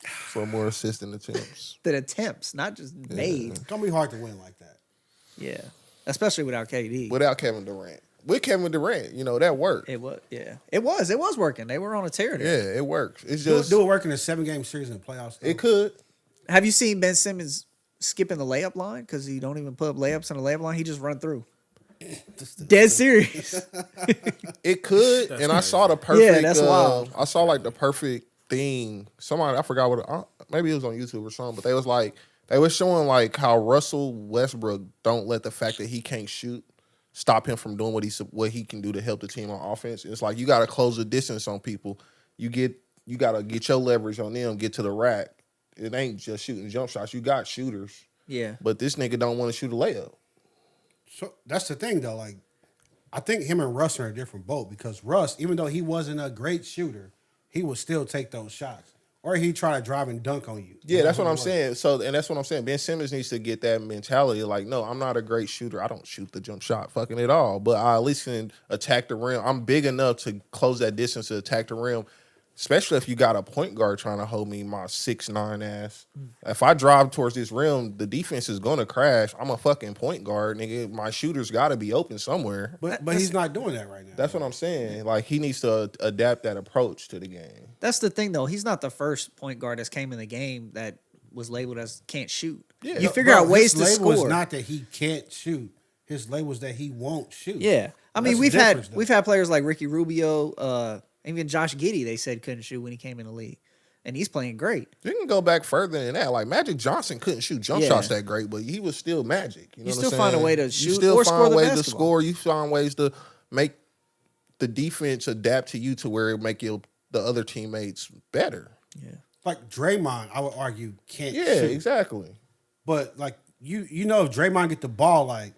For more assistant attempts. That attempts, not just made. It's gonna be hard to win like that. Yeah, especially without KD. Without Kevin Durant. With Kevin Durant, that worked. It was, yeah, it was working. They were on a tear there. Yeah, it works. It's Do just it work in a 7-game series in the playoffs? though? it could. Have you seen Ben Simmons skipping the layup line because he don't even put up layups on the layup line? He just run through. Dead serious. It could, and I saw the perfect. Yeah, that's wild. I saw like the perfect thing. Somebody I forgot what. Maybe it was on YouTube or something, but they was showing like how Russell Westbrook don't let the fact that he can't shoot stop him from doing what he can do to help the team on offense. It's like you got to close the distance on people. You got to get your leverage on them. Get to the rack. It ain't just shooting jump shots. You got shooters, Yeah. but this nigga don't want to shoot a layup. So that's the thing, though. Like, I think him and Russ are in a different boat because Russ, even though he wasn't a great shooter, he would still take those shots, or he try to drive and dunk on you. Yeah, that's what I'm saying. And that's what I'm saying. Ben Simmons needs to get that mentality. Like, no, I'm not a great shooter. I don't shoot the jump shot fucking at all. But I at least can attack the rim. I'm big enough to close that distance to attack the rim. Especially if you got a point guard trying to hold me my 6'9" ass. If I drive towards this rim, the defense is gonna crash. I'm a fucking point guard, nigga. My shooter's gotta be open somewhere. But he's not doing that right now. That's what I'm saying. Like, he needs to adapt that approach to the game. That's the thing, though. He's not the first point guard that's came in the game that was labeled as can't shoot. Yeah. You figure out ways to his label score. is not that he can't shoot. His label is that he won't shoot. Yeah, I mean That's the difference, though. we've had players like Ricky Rubio, even Josh Giddey. They said couldn't shoot when he came in the league, and he's playing great. You can go back further than that. Like, Magic Johnson couldn't shoot jump Yeah. shots that great, but he was still Magic. You know You what I'm still find a saying? way to You shoot still or find score the ways to basketball. score. You find ways to make the defense adapt to you to where it make the other teammates better. Yeah, Like Draymond, I would argue can't Yeah, shoot. exactly. But like you know, if Draymond get the ball, like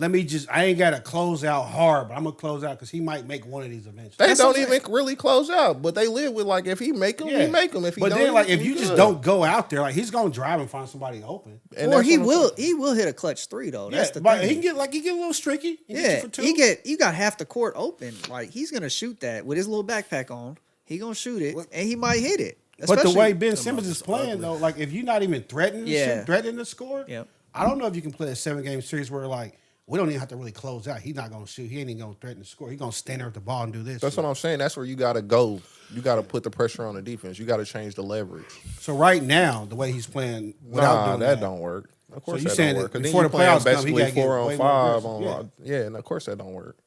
I ain't got to close out hard, but I'm gonna close out because he might make one of these eventually. They don't even really close out, but they live with, like, if he make them, he make them. If he but don't, then like he if you just good. don't go out there, like he's gonna drive and find somebody open. And or that's he what I'm saying. will hit a clutch three though. That's the but thing. he can get a little streaky. He can Yeah, get you for two. you got half the court open. Like he's gonna shoot that with his little backpack on. He gonna shoot it, and he might hit it. But the Especially- way Ben Simmons is playing though, like if you're not even threatening to Yeah. shoot, threatening to score, Yep. I don't know if you can play a 7-game series where like we don't even have to really close out. He's not gonna shoot. He ain't even gonna threaten to score. He's gonna stand there with the ball and do this. That's what I'm saying. That's where you got to go. You got to put the pressure on the defense. You got to change the leverage. So right now, the way he's playing without doing that don't work. Of course, you that saying don't work. that 'Cause then before you the playing playoffs come, he basically gotta get 4 on way more 5 aggressive. on. Yeah, and of course that don't work.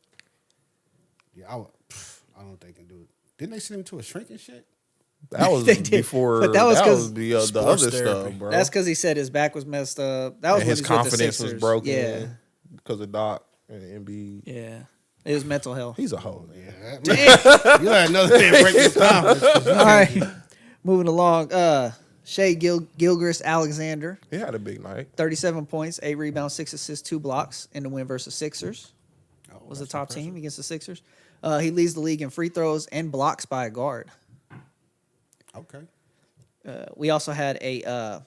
Yeah, I don't think they can do it. Didn't they send him to a shrinking shit? That was They did. before. But that was 'cause the other sports stuff, therapy. bro. That's because he said his back was messed up. That was and when his he was with the confidence was Sixers. broken. Yeah, because of Doc and Embiid. yeah. It was mental health. He's a hoe. Yeah. You had another thing break his confidence. All right, moving along. Shai Gilgerous Alexander, He had a big night. 37 points, 8 rebounds, 6 assists, 2 blocks in the win versus Sixers. Oh, Was the top team against the Sixers. He leads the league in free throws and blocks by a guard. Okay. We also had a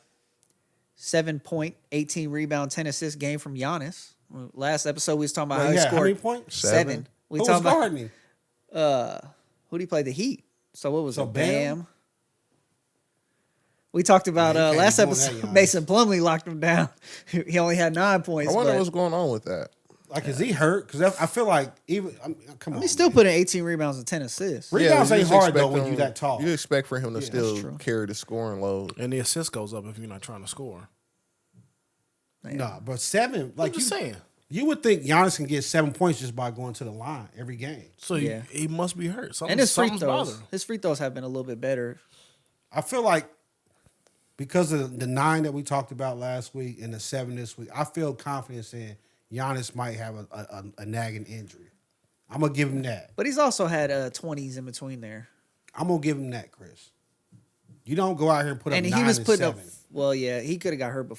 7-point, 18 rebound, 10 assist game from Giannis. Last episode we was talking about how he Yeah, how scored many points? 7. We Who was talking about guarding him? who did he play? The Heat. So what was So it? Bam? Bam. We talked about Yeah, he can't last be doing that, episode. Giannis. Mason Plumlee locked him down. He only had 9 points. I wonder but what's going on with that. Like, is he hurt? Because I feel like come on. he's still man. putting 18 rebounds and 10 assists. Rebounds you ain't just hard though expect when him- you that tall. You expect for him to that's still true. carry the scoring load. And the assist goes up if you're not trying to score. Nah, but 7, like I'm just saying. You would think Giannis can get 7 points just by going to the line every game. So Yeah. he must be hurt. And his free Something's throws. bothering. His free throws have been a little bit better. I feel like because of the 9 that we talked about last week and the 7 this week, I feel confident saying Giannis might have a nagging injury. I'm gonna give him that. But he's also had 20s in between there. I'm gonna give him that, Chris. You don't go out here and put up And 9 he was and putting 7. up, well, yeah, he could have got hurt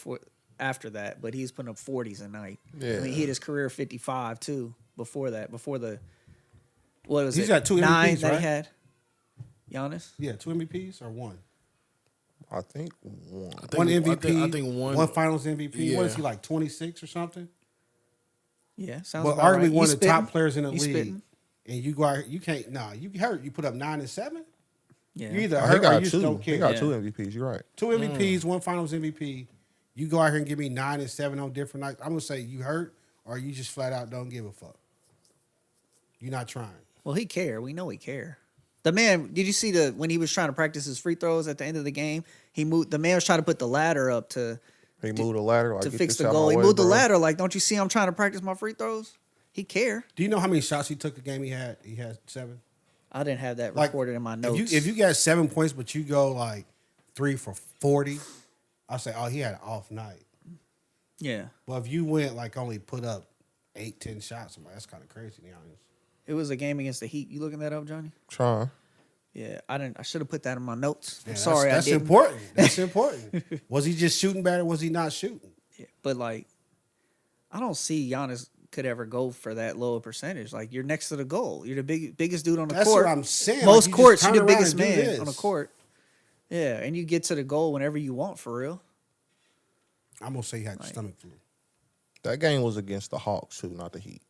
after that, but he was putting up 40s a night. Yeah. I mean, he hit his career 55 too before that, before the, what was He's it? got 2 9 MVPs, that right? he had. Giannis? Yeah, 2 MVPs or 1? I think one. I think- 1 MVP. I think one. One Finals MVP. What is Yeah. he like 26 or something? Yeah, sounds But about arguably right. one He's of the spitting. top players in the He's league. spitting. And you go out, you can't. Nah, you hurt. You put up 9 and 7. Yeah. You either Oh, he hurt or got you just 2. don't He care. got Yeah. 2 MVPs. You're right. 2 MVPs, 1 Finals MVP. You go out here and give me 9 and 7 on different nights. I'm gonna say you hurt or you just flat out don't give a fuck. You're not trying. Well, he care. We know he care. The man, did you see when he was trying to practice his free throws at the end of the game? The man was trying to put the ladder up to He moved the ladder like to get fix this the out goal. my He way, moved the bro. ladder like, don't you see I'm trying to practice my free throws? He care. Do you know how many shots he took the game he had? He had 7. I didn't have that Like, recorded in my notes. If you got 7 points, but you go like 3 for 40, I'll say, oh, he had an off night. yeah, But if you went like only put up 8, 10 shots, I'm like, that's kind of crazy to be honest. it was a game against the Heat. You looking that up, Johnny? Trying. Yeah, I didn't. I should have put that in my notes. Yeah, I'm sorry, that's I didn't. important. That's important. Was he just shooting better? Was he not shooting? Yeah, but like, I don't see Giannis could ever go for that lower percentage. Like, you're next to the goal. You're the biggest dude on the That's court. what I'm saying. Most Like, you courts, just you're the turn around biggest and do man this. on the court. Yeah, and you get to the goal whenever you want, for real. I'm gonna say he had the stomach flu. That game was against the Hawks too, not the Heat.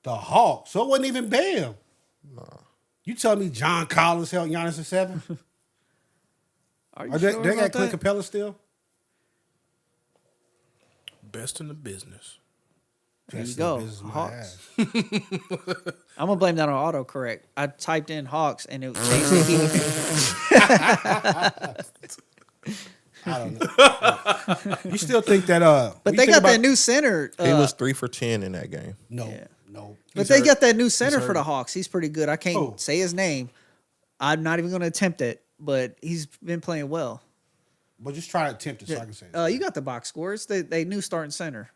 The Hawks. So it wasn't even Bam. You tell me John Collins held Giannis at 7? Are you Are sure they about got Clint that? Capella still? Best in the business. There you That's go. the business of my Hawks. ass. I'm gonna blame that on autocorrect. I typed in Hawks and it changed the Heat. I don't know. You still think that But they got that new center. He was 3 for 10 in that game. No. Yeah. No. But they hurt. got that new center for hurt. the Hawks. He's pretty good. I can't Who? say his name. I'm not even going to attempt it, but he's been playing well. But just try to attempt it so I can say it. You got the box scores. They new starting center,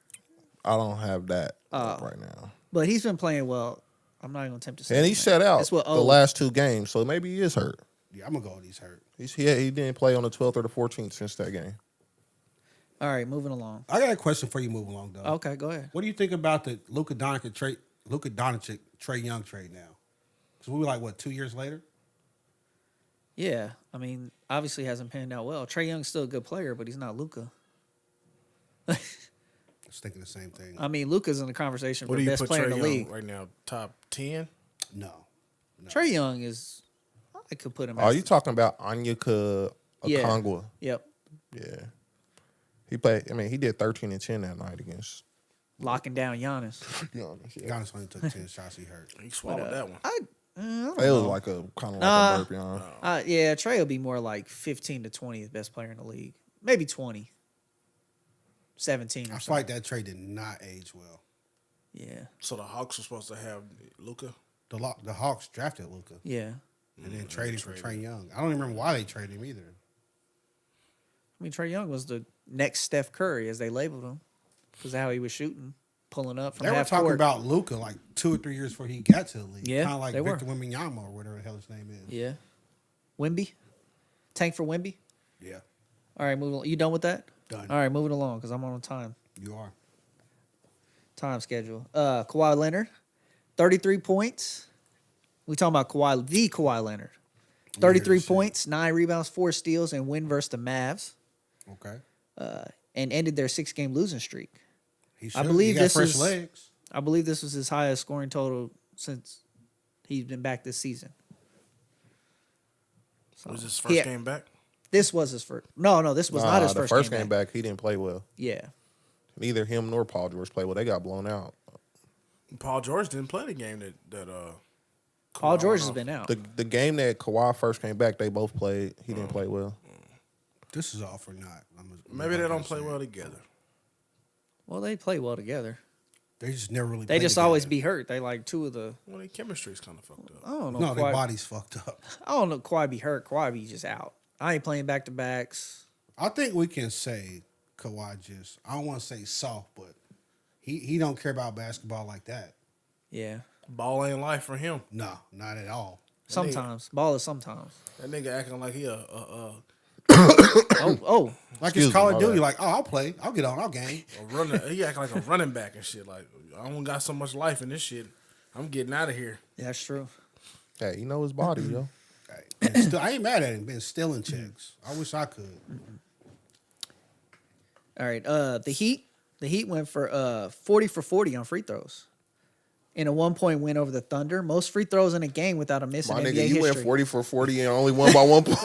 I don't have that up right now. but he's been playing well. I'm not even going to attempt to say And he his sat name. out It's what the O. last 2 games, so maybe he is hurt. Yeah, I'm going to go with these hurt. He didn't play on the 12th or the 14th since that game. All right, moving along. I got a question for you moving along, though. Okay, go ahead. What do you think about the Luka Doncic, Trey Young trade now? Because we were like, what, 2 years later? Yeah, I mean, obviously hasn't panned out well. Trae Young's still a good player, but he's not Luka. I was thinking the same thing. I mean, Luka's in the conversation What for do you best put player Trey in the Young league. right now? Top 10? No. Trae Young is, I could put him. Are as- you talking about Anyika Yeah. Okongwu? Yep, Yeah. He played. I mean, he did 13 and 10 that night against locking down Giannis. Giannis. Yeah. Giannis only took 10 shots, he hurt. He swallowed that one. I don't It was know. like a kind of like a burp, you know. Yeah, Trey will be more like 15 to 20th best player in the league. Maybe 20. 17 or I feel something. like that trade did not age well. Yeah. So the Hawks were supposed to have Luka. The Hawks drafted Luka Yeah. and then traded for Trey Young. I don't even remember why they traded him either. I mean, Trey Young was the next Steph Curry, as they labeled him, because of how he was shooting, pulling up from They were half talking court. about Luka like 2 or 3 years before he got to the league. Yeah, kind of like they were. Victor Wembanyama or whatever the hell his name is. Yeah. Wemby? Tank for Wemby? Yeah, All right, moving. You done with that? Done. All right, moving along, because I'm on time you are. schedule. Kawhi Leonard, 33 points. We talking about the Kawhi Leonard. 33 shit. points, 9 rebounds, 4 steals, and win versus the Mavs. Okay. And ended their 6-game losing streak. He I should. believe he got this fresh is- legs. I believe this was his highest scoring total since he's been back this season. So, Was his first yeah, game back? This was his first. No, this was not his the first, game back. He didn't play well. Yeah. Neither him nor Paul George played well. They got blown out. Paul George didn't play the game that Paul Kawhi George went has off. been out. The game that Kawhi first came back, they both played. He didn't play well. This is all for naught. Maybe they don't play well together. Well, they play well together. They just never really. They played just together. always be hurt. They like two of the. Well, their chemistry's kind of fucked up. I don't know. No, their Kawhi, body's fucked up. I don't know. Kawhi be hurt. Kawhi be just out. I ain't playing back to backs. I think we can say Kawhi just. I don't want to say soft, but he don't care about basketball like that. Yeah. Ball ain't life for him. No, not at all. Sometimes ball is sometimes. That nigga acting like he Oh. Like Excuse it's Call me, of my Duty. bad. Like, oh, I'll play. I'll get on. I'll game. a running. He acting like a running back and shit. Like I don't got so much life in this shit. I'm getting out of here. Yeah, that's true. Hey, he know his body, yo. I ain't mad at him. Been stealing checks. I wish I could. All right. The Heat went for 40 for 40 on free throws. In a 1-point win over the Thunder. Most free throws in a game without a miss My in nigga, NBA you history. went 40 for 40 and only won by 1 point.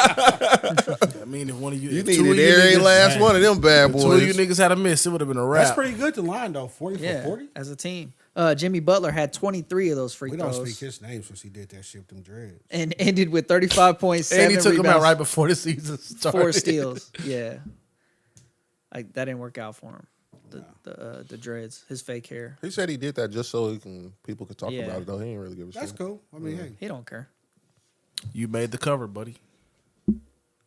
I mean, if one of you, You if two needed of you every niggas- last one of them bad if two of you boys. niggas had a miss, it would have been a wrap. That's pretty good to line though. 40 Yeah, for 40. as a team. Jimmy Butler had 23 of those free We don't throws. speak his name since he did that shit with them dreads. And ended with 35.7 And he took him out rebounds, right before the season started. 4 steals. Yeah. That didn't work out for him. The dreads, his fake hair. He said he did that just so people could talk Yeah. about it, though. He didn't really give a That's shit. cool. I mean, hey, He don't care. You made the cover, buddy.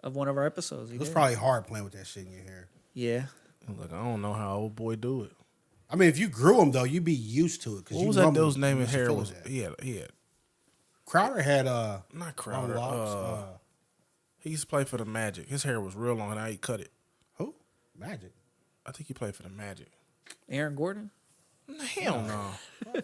Of one of our episodes. He it was did. probably hard playing with that shit in your hair. Yeah. I'm like, I don't know how old boy do it. I mean, if you grew him though, you'd be used to it. What was that dude's name? His hair was. That. He had Crowder had not long Crowder. locks. He used to play for the Magic. His hair was real long, and now he cut it. Who? Magic. I think he played for the Magic. Aaron Gordon? Hell no.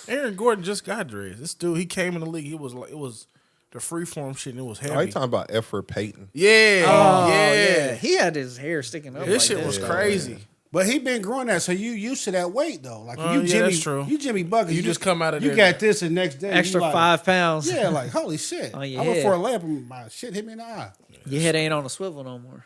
Aaron Gordon just got dreads. This dude, he came in the league. He was like, it was the freeform shit, and it was Oh, heavy. you talking about Effort Payton. Yeah, Oh, yeah. He had his hair sticking up. His like shit that. was Yeah. crazy. But he been growing that, so you used to that weight though. Like you yeah, Jimmy, that's true. you Jimmy Buckets. You just come out of you there. got this, and next day Extra you like, 5 pounds. Yeah, like holy shit. Oh, I yeah. went for a layup and my shit hit me in the eye. Your head ain't on a swivel no more.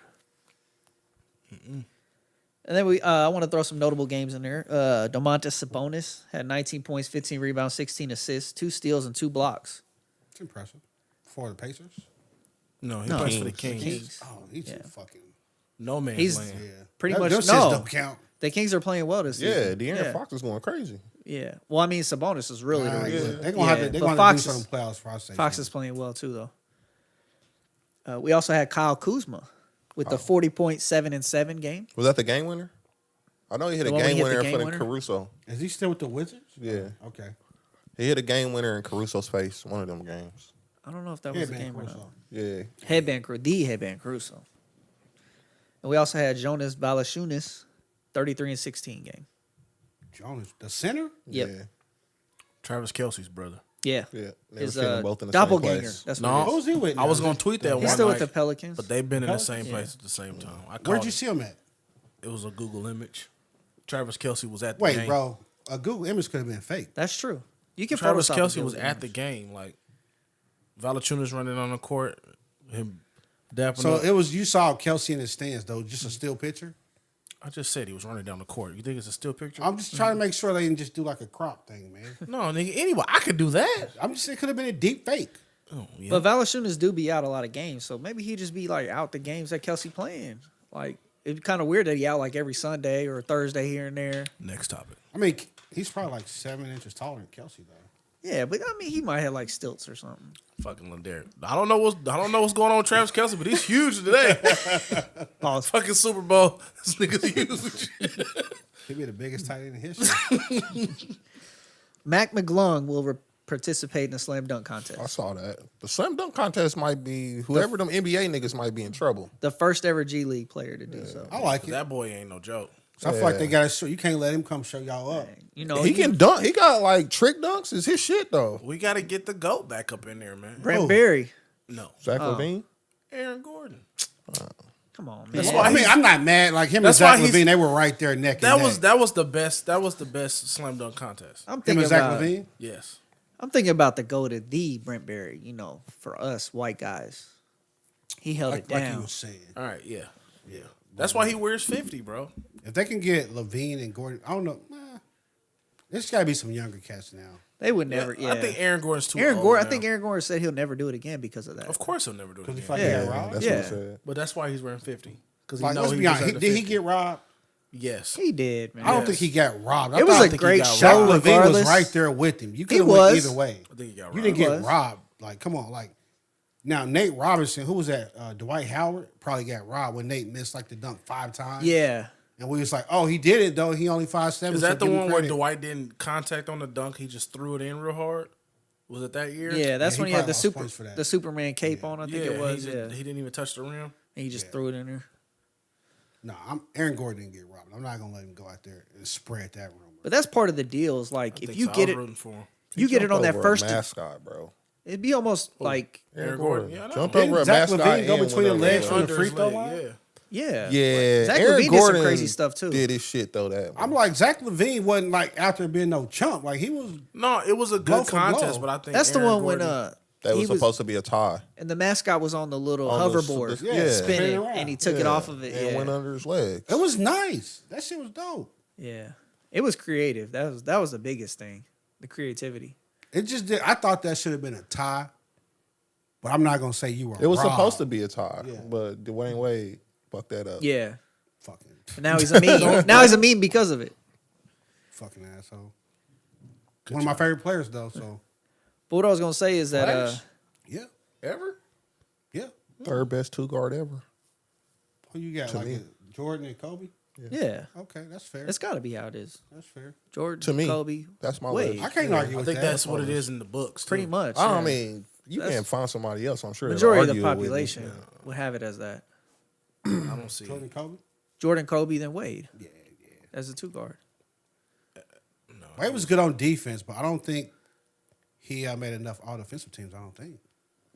And then I want to throw some notable games in there. Domantas Sabonis had 19 points, 15 rebounds, 16 assists, 2 steals, and 2 blocks. It's impressive for the Pacers. No, he No, plays for the Kings. Kings. Oh, he's just fucking. No man's He's- land. Yeah, Pretty Them much shits no. don't count. The Kings are playing well this Yeah, season. De'Aaron Fox is going crazy. Yeah. Well, I mean, Sabonis is really the reason. They're gonna have to. They're But gonna Fox do is- some playoffs for us. Fox is playing well too, though. We also had Kyle Kuzma with the 40.7-7 game. Was that the game winner? I know he hit The a one where he game hit the winner game for the winner? Caruso. Is he still with the Wizards? Yeah. Okay. He hit a game winner in Caruso's face, one of them games. I don't know if that was a Headband game or not. Caruso. Yeah. The headband Caruso. And we also had Jonas Valanciunas, 33-16 game. Jonas, the center. Yep. Yeah. Travis Kelce's brother. Yeah. Yeah. Never His seen them both in the doppelganger. same place. That's No. what What it was he with? I was now? gonna tweet that is. one He's still with night, the Pelicans. but they've been in the Pelicans? same Yeah. place at the same time. I Where'd called you it. see him at? It was a Google image. Travis Kelce was at the Wait, game. bro. A Google image could have been fake. That's true. You can Travis Photoshop a Kelce Google was at the image. game. Like Valanciunas running on the court, him dapping So up. it was you saw Kelsey in the stands though, just a still picture. I just said he was running down the court. You think it's a still picture? I'm just trying to make sure they didn't just do like a crop thing, man. No, nigga. Anyway, I could do that. I'm just saying it could have been a deep fake. Oh, yeah. But Valanciunas do be out a lot of games, so maybe he just be like out the games that Kelsey playing. Like it's kind of weird that he out like every Sunday or Thursday here and there. Next topic. I mean, he's probably like 7 inches taller than Kelsey though. Yeah, but I mean he might have like stilts or something. Fucking Lillard. I don't know what's going on with Travis Kelce, but he's huge today. Pause. Fucking Super Bowl. This nigga's huge. He'd be the biggest tight end in history. Mac McGlung will participate in the slam dunk I contest. saw that. The slam dunk contest might be whoever them NBA niggas might be in trouble. The first ever G League player to do so. I like it. That boy ain't no joke. So I feel like they got to show. You can't let him come show y'all up. You know, He can dunk. He got like trick dunks. Is his shit though. We got to get the GOAT back up in there, man. Brent Oh. Berry. No. Zach Levine. Aaron Gordon. Come on, man. That's why I mean, I'm not mad. Like him and That's why Zach he's- Levine, they were right there neck and neck. That was the best slam dunk contest. I'm Him thinking and Zach about Levine. Yes. I'm thinking about the go to the Brent Berry. You know, for us white guys, he held it Like down. you were saying. All right, yeah. Yeah. That's why he wears 50, bro. If they can get Levine and Gordon, I don't know. There's got to be some younger cats now. They would never. Yeah, I think Aaron Gordon's too Aaron old Gordon. now. I think Aaron Gordon said he'll never do it again because of that. Of course he'll never do it Because he again. fucking Yeah. got robbed. That's Yeah. what he said. But that's why he's wearing 50. Because Like, let's be honest. Did he get robbed? Yes. He did, man. I don't think he got robbed. I It was thought a think great he got Zach show. Levine Regardless, was right there with him. You could He have went was. either way. I think he got You robbed. didn't He get was. robbed. Like, come on. Like, now Nate Robinson, who was that? Dwight Howard probably got robbed when Nate missed like the dunk 5 times. Yeah, And we was like, oh, he did it though. He only 5'7". Is so that the give him one where credit. Dwight didn't contact on the dunk? He just threw it in real hard? Was it that year? yeah. That's he when he had probably the lost points for that. Superman cape on. I think it was. He, Yeah, he didn't even touch the rim. and he just Yeah. threw it in there. No, Aaron Gordon didn't get robbed. I'm not gonna let him go out there and spread that rumor. But that's part of the deal. Is like I if think you so. I get was it, rooting for him. you get it on that Over a first. mascot, bro. It'd be almost like Aaron Gordon. Yeah, I know. Jumped Didn't over a Zach mascot. Levine go and between the went legs over. from the Under free his throw leg, line? yeah. yeah, Yeah, Zach Aaron Levine Gordon did some crazy stuff too. Did his shit though. That I'm like, Zach Levine wasn't like out there being no chump. Like he was. No, it was a Blow good for contest, blow. but I think That's the Aaron one when Gordon- that he was supposed to be a tie and the mascot was on the little On the- hoverboard, yeah, spinning, spinning around. and he took it Yeah, off of it. and Yeah, went under his legs. It was nice. That shit was dope. yeah, it was creative. That was the biggest thing, the creativity. It just did. I thought that should have been a tie, but I'm not gonna say you were. It was robbed. supposed to be a tie, Yeah. but Dwayne Wade fucked that up. Yeah, Fucking, and now he's a meme. Now he's a meme because of it. fucking asshole. One of my favorite players though. So But what I was gonna say is that Flash? yeah, Ever? yeah. Third best 2-guard ever. Who you got? To Like me. Jordan and Kobe. yeah, Okay, that's fair. it's got to be how it is. That's fair. Jordan, To me, Kobe, that's my Wade. list. I can't argue I with think that. that's what it is in the books. Too. Pretty much. I yeah. mean, you That's- can't find somebody else. I'm sure. that'll Majority of the argue with me. population would have it as that. I don't see Jordan it. Kobe. Jordan, Kobe, then Wade Yeah. as a 2-guard. Wade was good on defense, but I don't think he made enough all defensive teams. I don't think.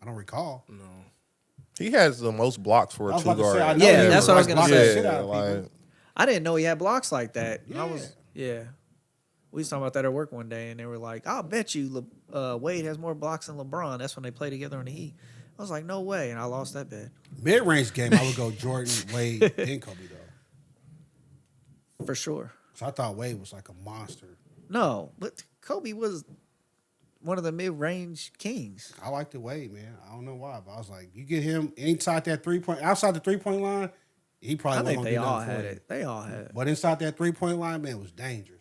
I don't recall. No. He has the most blocks for I a was about to say, I 2-guard. know Yeah, he that's what I was like gonna blocking the say. shit out Yeah, of like people. I didn't know he had blocks like that. Yeah. We was talking about that at work one day, and they were like, "I'll bet you Wade has more blocks than LeBron." That's when they play together in the Heat. I was like, "No way," and I lost that bet Mid-range game, I would go Jordan, Wade, then Kobe though. for sure. So I thought Wade was like a monster. No, but Kobe was one of the mid-range kings. I liked the Wade, man. I don't know why, but I was like, you get him inside that 3-point, outside the 3-point line, he probably I wasn't think gonna they do all nothing for had you. it. They all had it. But inside that 3-point line, man, it was dangerous.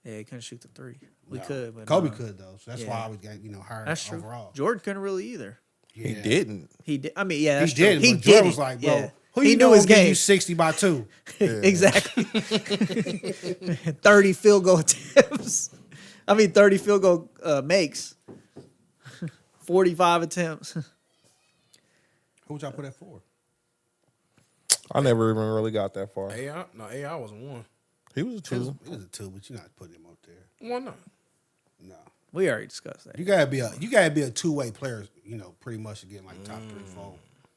Yeah, he couldn't shoot the three. We No. could, but Kobe could though, so that's Yeah. why I was higher That's true. overall. Jordan couldn't really either. He Yeah. didn't. He did. I mean, yeah, that's He did, true. but Jordan was like, bro, Yeah. who He you knew know his give game. you 60 by 2? Exactly. 30 field goal attempts. 30 field goal makes. 45 attempts. Who'd y'all put that for? I never even really got that far. AI wasn't one. He was a It was 2. a 2, but you're not putting him up there. Why not? No. We already discussed that. You gotta be a two-way player, pretty much to get like top 3, 4.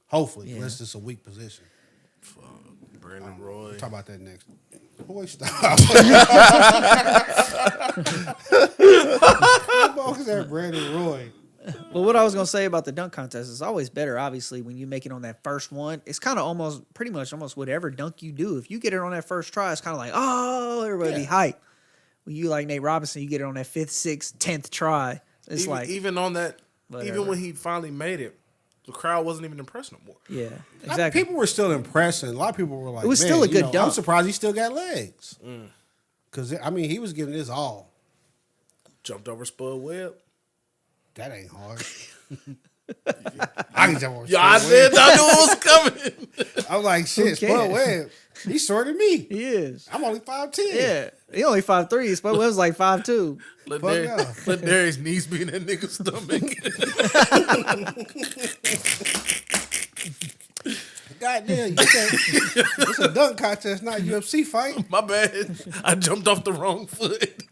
Hopefully, Yeah. unless it's a weak position. Brandon Roy. We'll talk about that next. Boy, stop. What that Brandon Roy? But what I was gonna say about the dunk contest is always better. Obviously, when you make it on that first one, it's kind of pretty much whatever dunk you do. If you get it on that first try, it's kind of like, oh, everybody be hype. When you like Nate Robinson, you get it on that 5th, 6th, 10th try. It's Even on that, whatever. even when he finally made it, the crowd wasn't even impressed no more. yeah, exactly. People were still impressed, and a lot of people were like, It was man, still a good I'm dunk. surprised he still got legs. Because, he was giving his all. Jumped over Spud Webb. That ain't hard. I can jump over Yeah, I Spud did. Webb. I knew it was coming. I was like, shit, Spud cares? Webb. He's shorter than me. He is. I'm only 5'10". Yeah, he only 5'3". Spud was like 5'2". Let Fuck let Darius' knees be in that nigga's stomach. Goddamn, it's a dunk contest, not a UFC fight. My bad. I jumped off the wrong foot.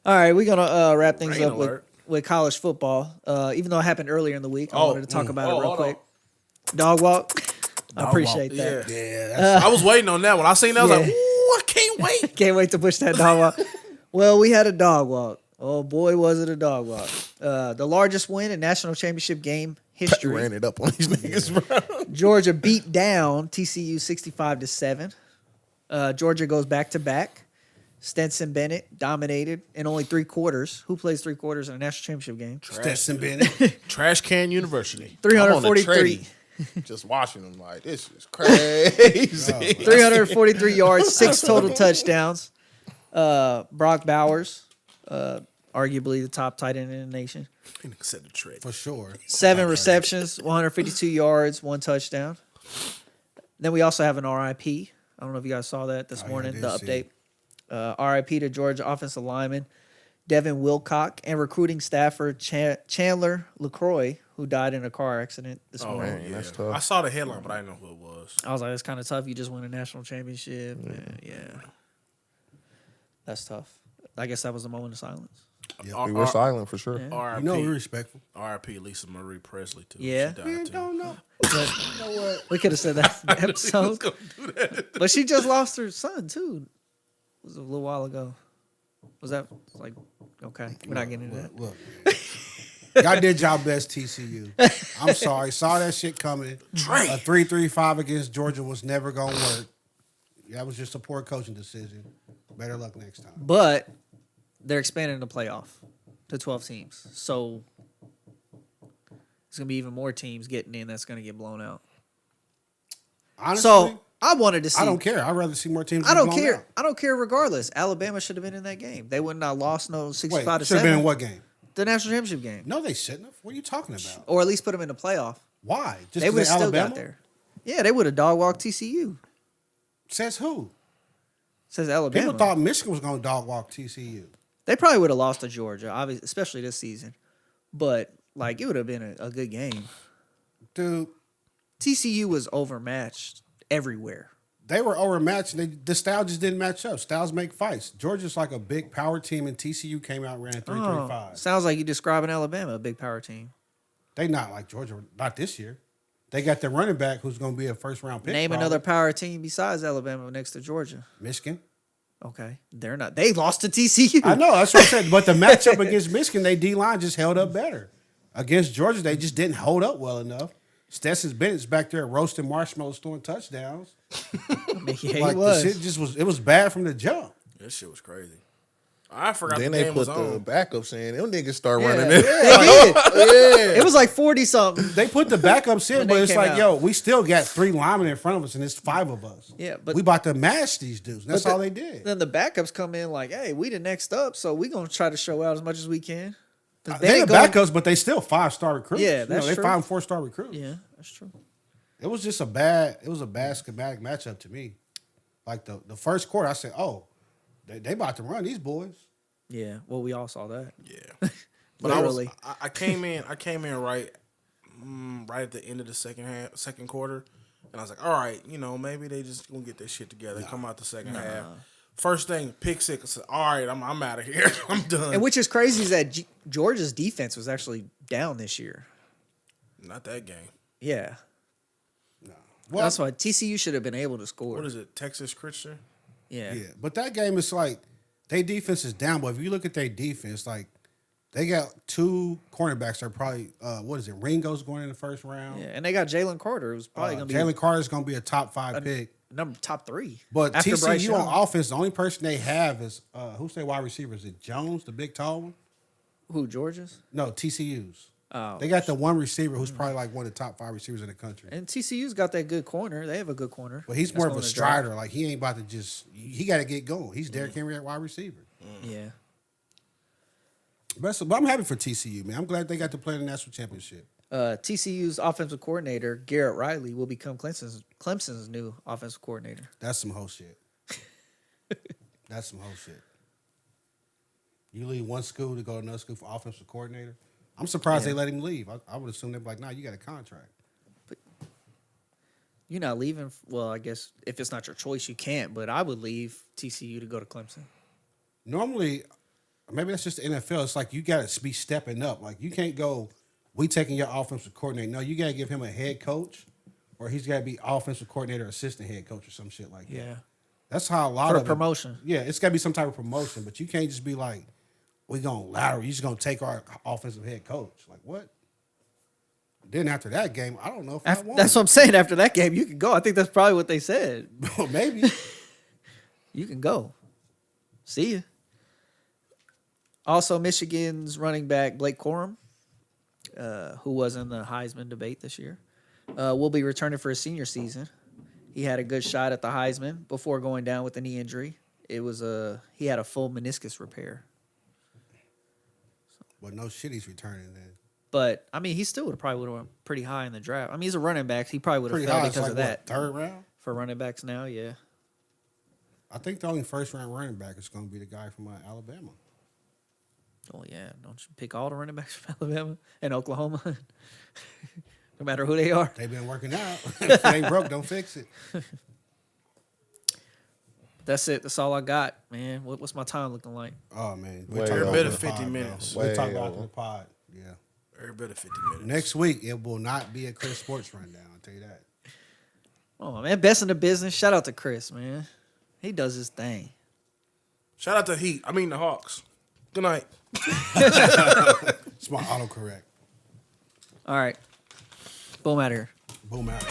All right, we're gonna wrap things Rain up alert. with college football. Even though it happened earlier in the week, I wanted to talk about it real hold quick. on. Dog walk. I Dog appreciate walk. that. Yeah. Yeah, that's I was waiting on that one. I seen that. I was Yeah. like, ooh, I can't wait. Can't wait to push that dog walk. Well, we had a dog walk. Oh boy, was it a dog walk! The largest win in national championship game history. Ran it up on these niggas, bro. Georgia beat down TCU 65-7. Georgia goes back to back. Stetson Bennett dominated in only 3 quarters. Who plays 3 quarters in a national championship game? Stetson Bennett. Trash Can University. I'm on the 343. Treddy, just watching them like, this is crazy. 343 yards, 6 total touchdowns. Brock Bowers, arguably the top tight end in the nation. Nigga said the trick. For sure. 7 receptions, 152 yards, 1 touchdown. Then we also have an RIP. I don't know if you guys saw that this Oh, yeah, I morning, did the see update. it. RIP to Georgia offensive lineman Devin Wilcock and recruiting staffer Chandler LaCroix, who died in a car accident this morning. man. That's tough. I saw the headline, but I didn't know who it was. I was like, it's kind of tough. You just win a national championship. Yeah. That's tough. I guess that was a moment of silence. We were silent for sure. Yeah. R.I.P. You know, we're respectful. R.I.P. Lisa Marie Presley too. Yeah. She died Man, too. don't know. But You know what? we could have said that in the episode. Gonna do that. But she just lost her son, too. It was a little while ago. Was that like, okay, we're not getting into that. Look, man. Y'all did y'all best, TCU. I'm sorry. Saw that shit coming. A 3-3-5 against Georgia was never going to work. That was just a poor coaching decision. Better luck next time. But they're expanding the playoff to 12 teams. So it's going to be even more teams getting in that's going to get blown out. Honestly, So I wanted to see. I don't care. I'd rather see more teams. I get don't blown care. out. I don't care regardless. Alabama should have been in that game. They wouldn't have lost no Wait, 65 to should have been 7. in what game? The national championship game. No, they shouldn't have. What are you talking about? Or at least put them in the playoff. Why? Just They 'cause would have they're still Alabama? got there. Yeah, they would have dog walked TCU. Says who? Says Alabama. People thought Michigan was going to dog walk TCU. They probably would have lost to Georgia, obviously, especially this season. But like, it would have been a good game. Dude, TCU was overmatched everywhere. they were overmatched. The style just didn't match up. Styles make fights. Georgia's like a big power team, and TCU came out and ran 3-3-5. Sounds like you describing Alabama, a big power team. They not like Georgia. Not this year. They got the running back who's going to be a first-round pick. Name probably. another power team besides Alabama next to Georgia. Michigan. Okay, they're not. They lost to TCU. I know, that's what I said. But the matchup against Michigan, they D-line just held up better. Against Georgia, they just didn't hold up well enough. Stetson Bennett's back there roasting marshmallows, throwing touchdowns. Yeah, he Like, was. the shit just was, it was bad from the jump. That shit was crazy. I forgot Then the they game put was the on. backups in. Them niggas start Yeah, running they it. did. Yeah. It was like 40 something. They put the backups in, When but they it's came like, out. yo, we still got 3 linemen in front of us, and it's 5 of us. Yeah, but we about to mash these dudes. That's all they did. Then the backups come in like, hey, we the next up, so we gonna try to show out as much as we can. 'Cause They ain't the backups, but they still 5-star recruits. Yeah, that's they true. 5 and 4-star recruits. Yeah, that's true. It was just a bad schematic matchup to me. Like the first quarter, I said, oh, they about to run these boys. Yeah, well, we all saw that. Yeah. But Literally. I came in right at the end of the second quarter, and I was like, all right, maybe they just gonna get their shit together, come out the second half. First thing, pick six. I said, all right, I'm out of here. I'm done. And which is crazy is that Georgia's defense was actually down this year. Not that game. Yeah, Well, that's why TCU should have been able to score. What is it, Texas Christian? Yeah. yeah, but that game is like their defense is down. But if you look at their defense, like they got 2 cornerbacks that are probably Ringo's going in the first round. Yeah, and they got Jalen Carter, who's probably gonna be Jalen Carter's going to be a top 5 pick. top 3. But after Bryce TCU Young. on offense, the only person they have is who's their wide receiver? Is it Jones, the big tall one? Who, Georgia's? No, TCU's. Oh, They got the one receiver who's probably like one of the top 5 receivers in the country. and TCU's got that good corner. They have a good corner. But he's That's more of going a to drive. strider. Like he ain't about to just. He got to get going. He's Derrick Henry at wide receiver. Yeah. But I'm happy for TCU, man. I'm glad they got to play in the national championship. TCU's offensive coordinator, Garrett Riley, will become Clemson's new offensive coordinator. That's some whole shit. That's some whole shit. You leave one school to go to another school for offensive coordinator. I'm surprised they let him leave. I would assume they'd be like, nah, you got a contract. You're not leaving. Well, I guess if it's not your choice, you can't. But I would leave TCU to go to Clemson. Normally, maybe that's just the NFL. It's like you got to be stepping up. Like you can't go, we taking your offensive coordinator. No, you got to give him a head coach, or he's got to be offensive coordinator, assistant head coach, or some shit like that. Yeah. That's how a lot For a of it- promotion. Yeah, it's got to be some type of promotion, but you can't just be like, we going to lateral. You just going to take our offensive head coach. Like, what? Then after that game, I don't know if I want That's what I'm saying. After that game, you can go. I think that's probably what they said. Maybe. You can go. See ya. Also, Michigan's running back Blake Corum, who was in the Heisman debate this year, will be returning for his senior season. He had a good shot at the Heisman before going down with a knee injury. He had a full meniscus repair. Well, no shit he's returning then. But I mean, he still would have went pretty high in the draft. I mean, he's a running back. He probably would have Pretty fell high. It's because like, of that. what, 3rd round? For running backs now, yeah. I think the only first-round running back is going to be the guy from Alabama. Oh yeah, don't you pick all the running backs from Alabama and Oklahoma, no matter who they are. They've been working out. If it ain't broke, don't fix it. That's it. That's all I got, man. What's my time looking like? Oh, man. Way talk over. about Better the 50 pod, minutes. bro. We'll talk Way about over. the pod. Yeah. Every bit of 50 minutes. Next week, it will not be a Chris Sports Rundown. I'll tell you that. Oh man, best in the business. Shout out to Chris, man. He does his thing. Shout out to the Hawks. Good night. It's my autocorrect. All right, boom out of here. Boom out.